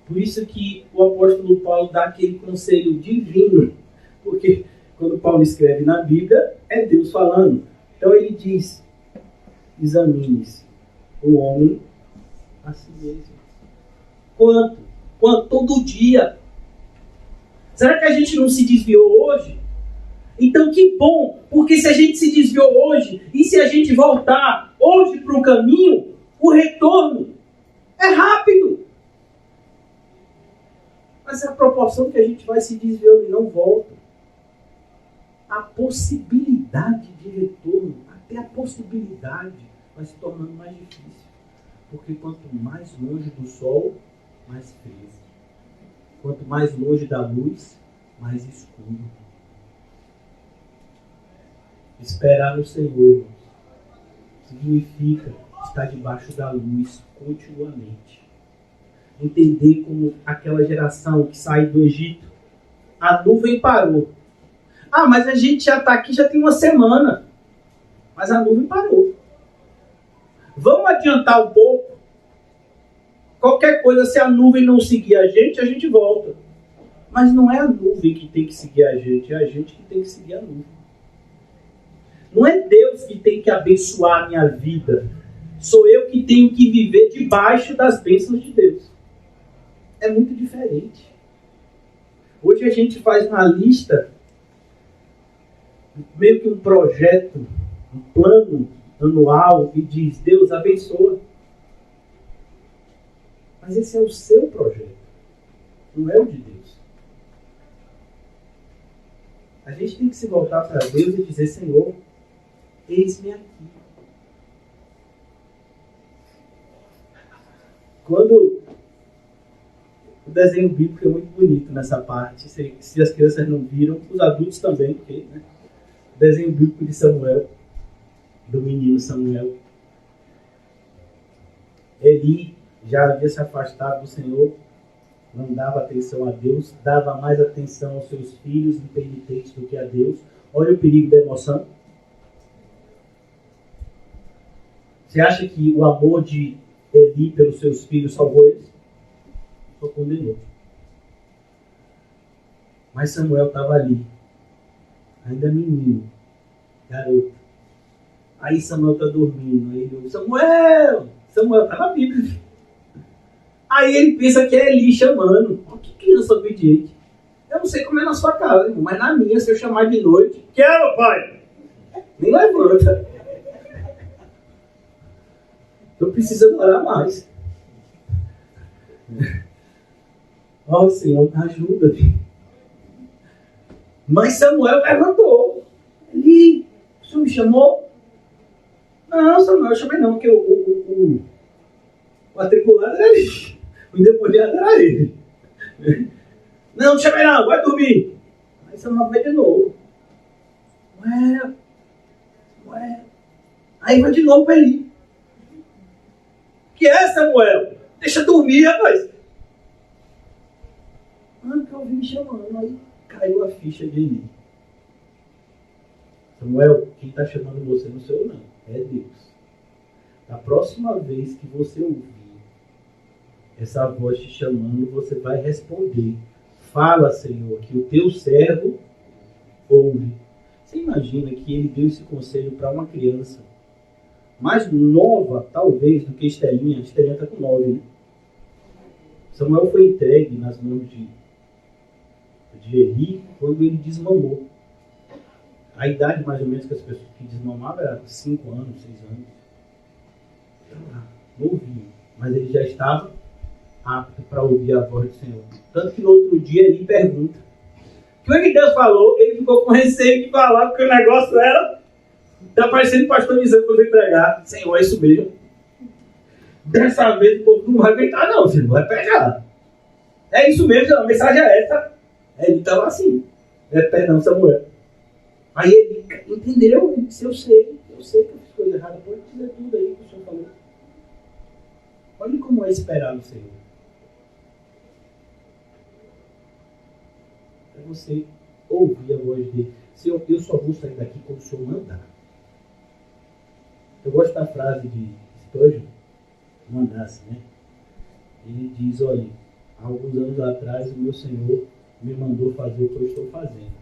S1: Por isso que o apóstolo Paulo dá aquele conselho divino, porque quando Paulo escreve na Bíblia, é Deus falando. Então ele diz, examine-se o homem a si mesmo. Quanto? Todo dia. Será que a gente não se desviou hoje? Então que bom, porque se a gente se desviou hoje, e se a gente voltar hoje para o caminho, o retorno é rápido. Mas a proporção que a gente vai se desviando e não volta, a possibilidade de retorno, até a possibilidade, vai se tornando mais difícil. Porque quanto mais longe do sol, mais frio. Quanto mais longe da luz, mais escuro. Esperar no Senhor, irmãos, significa estar debaixo da luz continuamente. Entender como aquela geração que sai do Egito, a nuvem parou. Ah, mas a gente já está aqui, já tem uma semana. Mas a nuvem parou. Vamos adiantar um pouco. Qualquer coisa, se a nuvem não seguir a gente volta. Mas não é a nuvem que tem que seguir a gente, é a gente que tem que seguir a nuvem. Não é Deus que tem que abençoar a minha vida. Sou eu que tenho que viver debaixo das bênçãos de Deus. É muito diferente. Hoje a gente faz uma lista, meio que um projeto, um plano anual e diz, Deus abençoa. Mas esse é o seu projeto, não é o de Deus. A gente tem que se voltar para Deus e dizer, Senhor, eis-me aqui. Quando o desenho bíblico é muito bonito nessa parte, se as crianças não viram, os adultos também, porque, né? O desenho bíblico de Samuel, do menino Samuel, Eli já havia se afastado do Senhor, não dava atenção a Deus, dava mais atenção aos seus filhos impenitentes do que a Deus. Olha o perigo da emoção. Você acha que o amor de Eli pelos seus filhos salvou eles? Só condenou. Mas Samuel estava ali, ainda menino, garoto. Aí Samuel está dormindo, aí ele ouve, Samuel está na Bíblia. Aí ele pensa que é Eli chamando. Oh, que criança obediente. Eu não sei como é na sua casa, irmão, mas na minha, se eu chamar de noite, quero, pai! Nem levanta. Eu preciso orar mais. Ó, Senhor, ajuda. Mas Samuel levantou. Eli, o senhor me chamou? Não, Samuel, eu chamei não, porque O matriculado era ele. O endemoniado era ele. Não chamei não, vai dormir. Aí Samuel vai de novo. Ué. Aí vai de novo para ele. Que é, Samuel? Deixa dormir, rapaz. Mano, que eu ouvi me chamando. Aí caiu a ficha de Eli. Samuel, quem está chamando você não sou eu, não. É Deus. Da próxima vez que você ouvir essa voz te chamando, você vai responder. Fala, Senhor, que o teu servo ouve. Você imagina que ele deu esse conselho para uma criança mais nova, talvez, do que Estelinha. Estelinha está com 9, né? Samuel foi entregue nas mãos de Eli quando ele desmamou. A idade, mais ou menos, que as pessoas que desmamavam era 5 anos, 6 anos. Novinho. Mas ele já estava apto para ouvir a voz do Senhor. Tanto que no outro dia ele pergunta: o que é que Deus falou? Ele ficou com receio de falar, porque o negócio era... Está parecendo o pastor dizendo para você entregar. Senhor, é isso mesmo. Dessa vez o povo não vai aguentar, não. Você não vai pegar. É isso mesmo, a mensagem é essa. Ele estava assim. Perdão, Samuel. Aí ele entendeu. Ele disse: eu sei que eu fiz coisa errada. Pode dizer tudo aí que o Senhor falou. Olha como é esperar no Senhor. É você ouvir a voz dele. Senhor, eu só vou sair daqui quando o Senhor mandar. Eu gosto da frase de Spurgeon, mandasse, né? Ele diz: olha, há alguns anos atrás o meu Senhor me mandou fazer o que eu estou fazendo.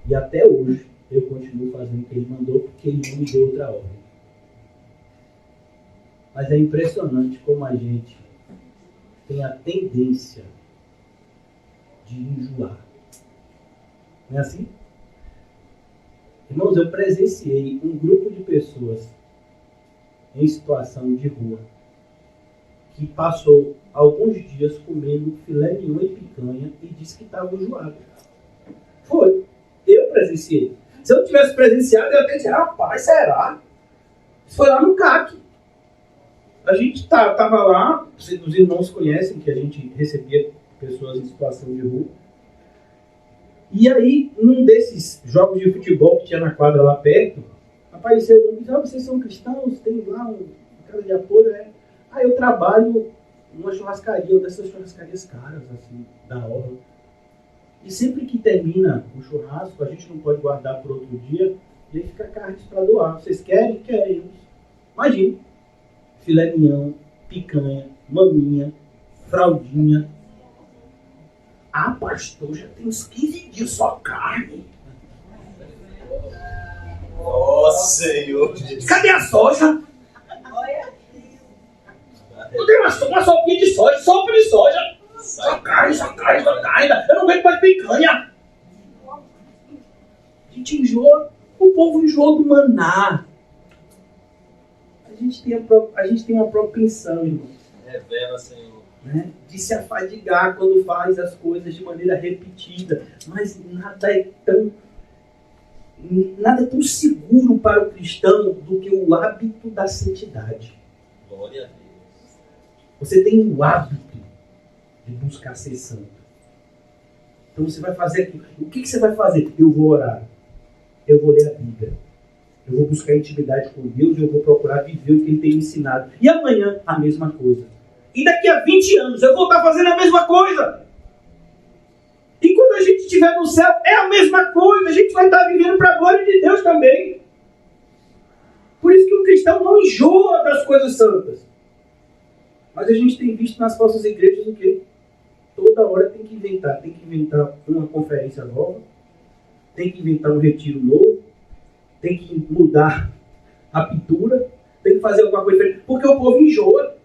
S1: E até hoje eu continuo fazendo o que ele mandou, porque ele não me deu outra ordem. Mas é impressionante como a gente tem a tendência de enjoar. Não é assim? Irmãos, eu presenciei um grupo de pessoas em situação de rua que passou alguns dias comendo filé mignon e picanha e disse que estava enjoado. Foi. Eu presenciei. Se eu tivesse presenciado, eu ia ter dizer: rapaz, será? Isso foi lá no CAC. A gente estava lá, os irmãos conhecem que a gente recebia pessoas em situação de rua. E aí, num desses jogos de futebol que tinha na quadra lá perto, apareceu um e disse: vocês são cristãos? Tem lá uma casa de apoio, né? Eu trabalho numa churrascaria, uma dessas churrascarias caras, assim, da orla. E sempre que termina o churrasco, a gente não pode guardar por outro dia, e aí fica carne para doar. Vocês querem? Querem. Imagina. Filé mignon, picanha, maminha, fraldinha. Pastor, já tem uns 15 dias só carne.
S2: Nossa, Senhor.
S1: Cadê a soja? Não tem uma sopinha de soja, sopa de soja. Só carne. Eu não aguento mais picanha. A gente enjoa. O povo enjoou do maná. A gente tem uma propensão, irmão.
S2: Revela, Senhor.
S1: Né? De se afadigar quando faz as coisas de maneira repetida. Mas nada é tão seguro para o cristão do que o hábito da santidade.
S2: Glória a Deus.
S1: Você tem o hábito de buscar ser santo. Então você vai fazer aquilo. O que você vai fazer? Eu vou orar. Eu vou ler a Bíblia. Eu vou buscar intimidade com Deus e eu vou procurar viver o que Ele tem me ensinado. E amanhã, a mesma coisa. E daqui a 20 anos eu vou estar fazendo a mesma coisa. E quando a gente estiver no céu, é a mesma coisa. A gente vai estar vivendo para a glória de Deus também. Por isso que o cristão não enjoa das coisas santas. Mas a gente tem visto nas nossas igrejas o quê? Toda hora tem que inventar. Tem que inventar uma conferência nova. Tem que inventar um retiro novo. Tem que mudar a pintura. Tem que fazer alguma coisa diferente. Porque o povo enjoa.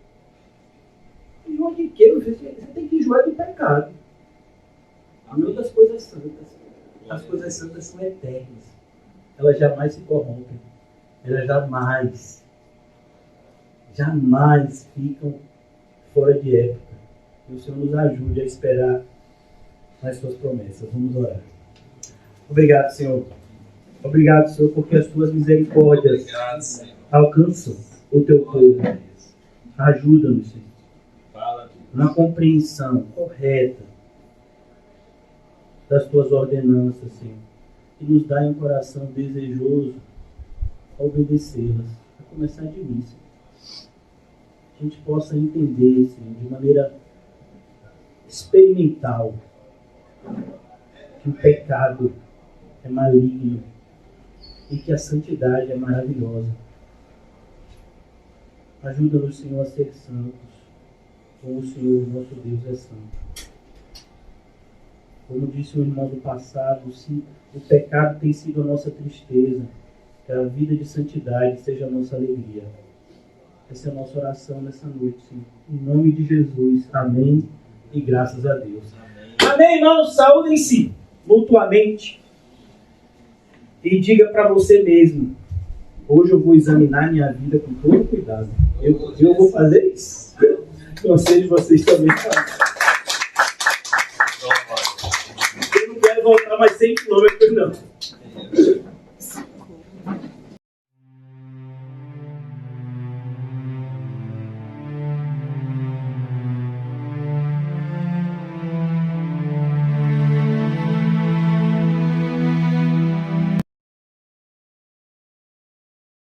S1: Enjoa de quê? Você tem que enjoar do pecado. Não das coisas santas. As coisas santas são eternas. Elas jamais se corrompem. Elas jamais ficam fora de época. Que o Senhor nos ajude a esperar nas suas promessas. Vamos orar. Obrigado, Senhor. Obrigado, Senhor, porque as tuas misericórdias alcançam o teu povo. Ajuda-nos, Senhor. uma compreensão correta das tuas ordenanças, Senhor, e nos dai um coração desejoso a obedecê-las, a começar de mim, Senhor. Que a gente possa entender, Senhor, de maneira experimental, que o pecado é maligno e que a santidade é maravilhosa. Ajuda-nos, Senhor, a ser santos, como o Senhor, nosso Deus, é santo. Como disse o irmão do passado, se o pecado tem sido a nossa tristeza, que a vida de santidade seja a nossa alegria. Essa é a nossa oração nessa noite, Senhor. Em nome de Jesus. Amém. E graças a Deus. Amém, Amém, irmãos. Saúdem-se mutuamente. E diga para você mesmo: hoje eu vou examinar minha vida com todo cuidado. Eu vou fazer isso. Conselho de vocês também. Eu não quero voltar mais 100 quilômetros, não.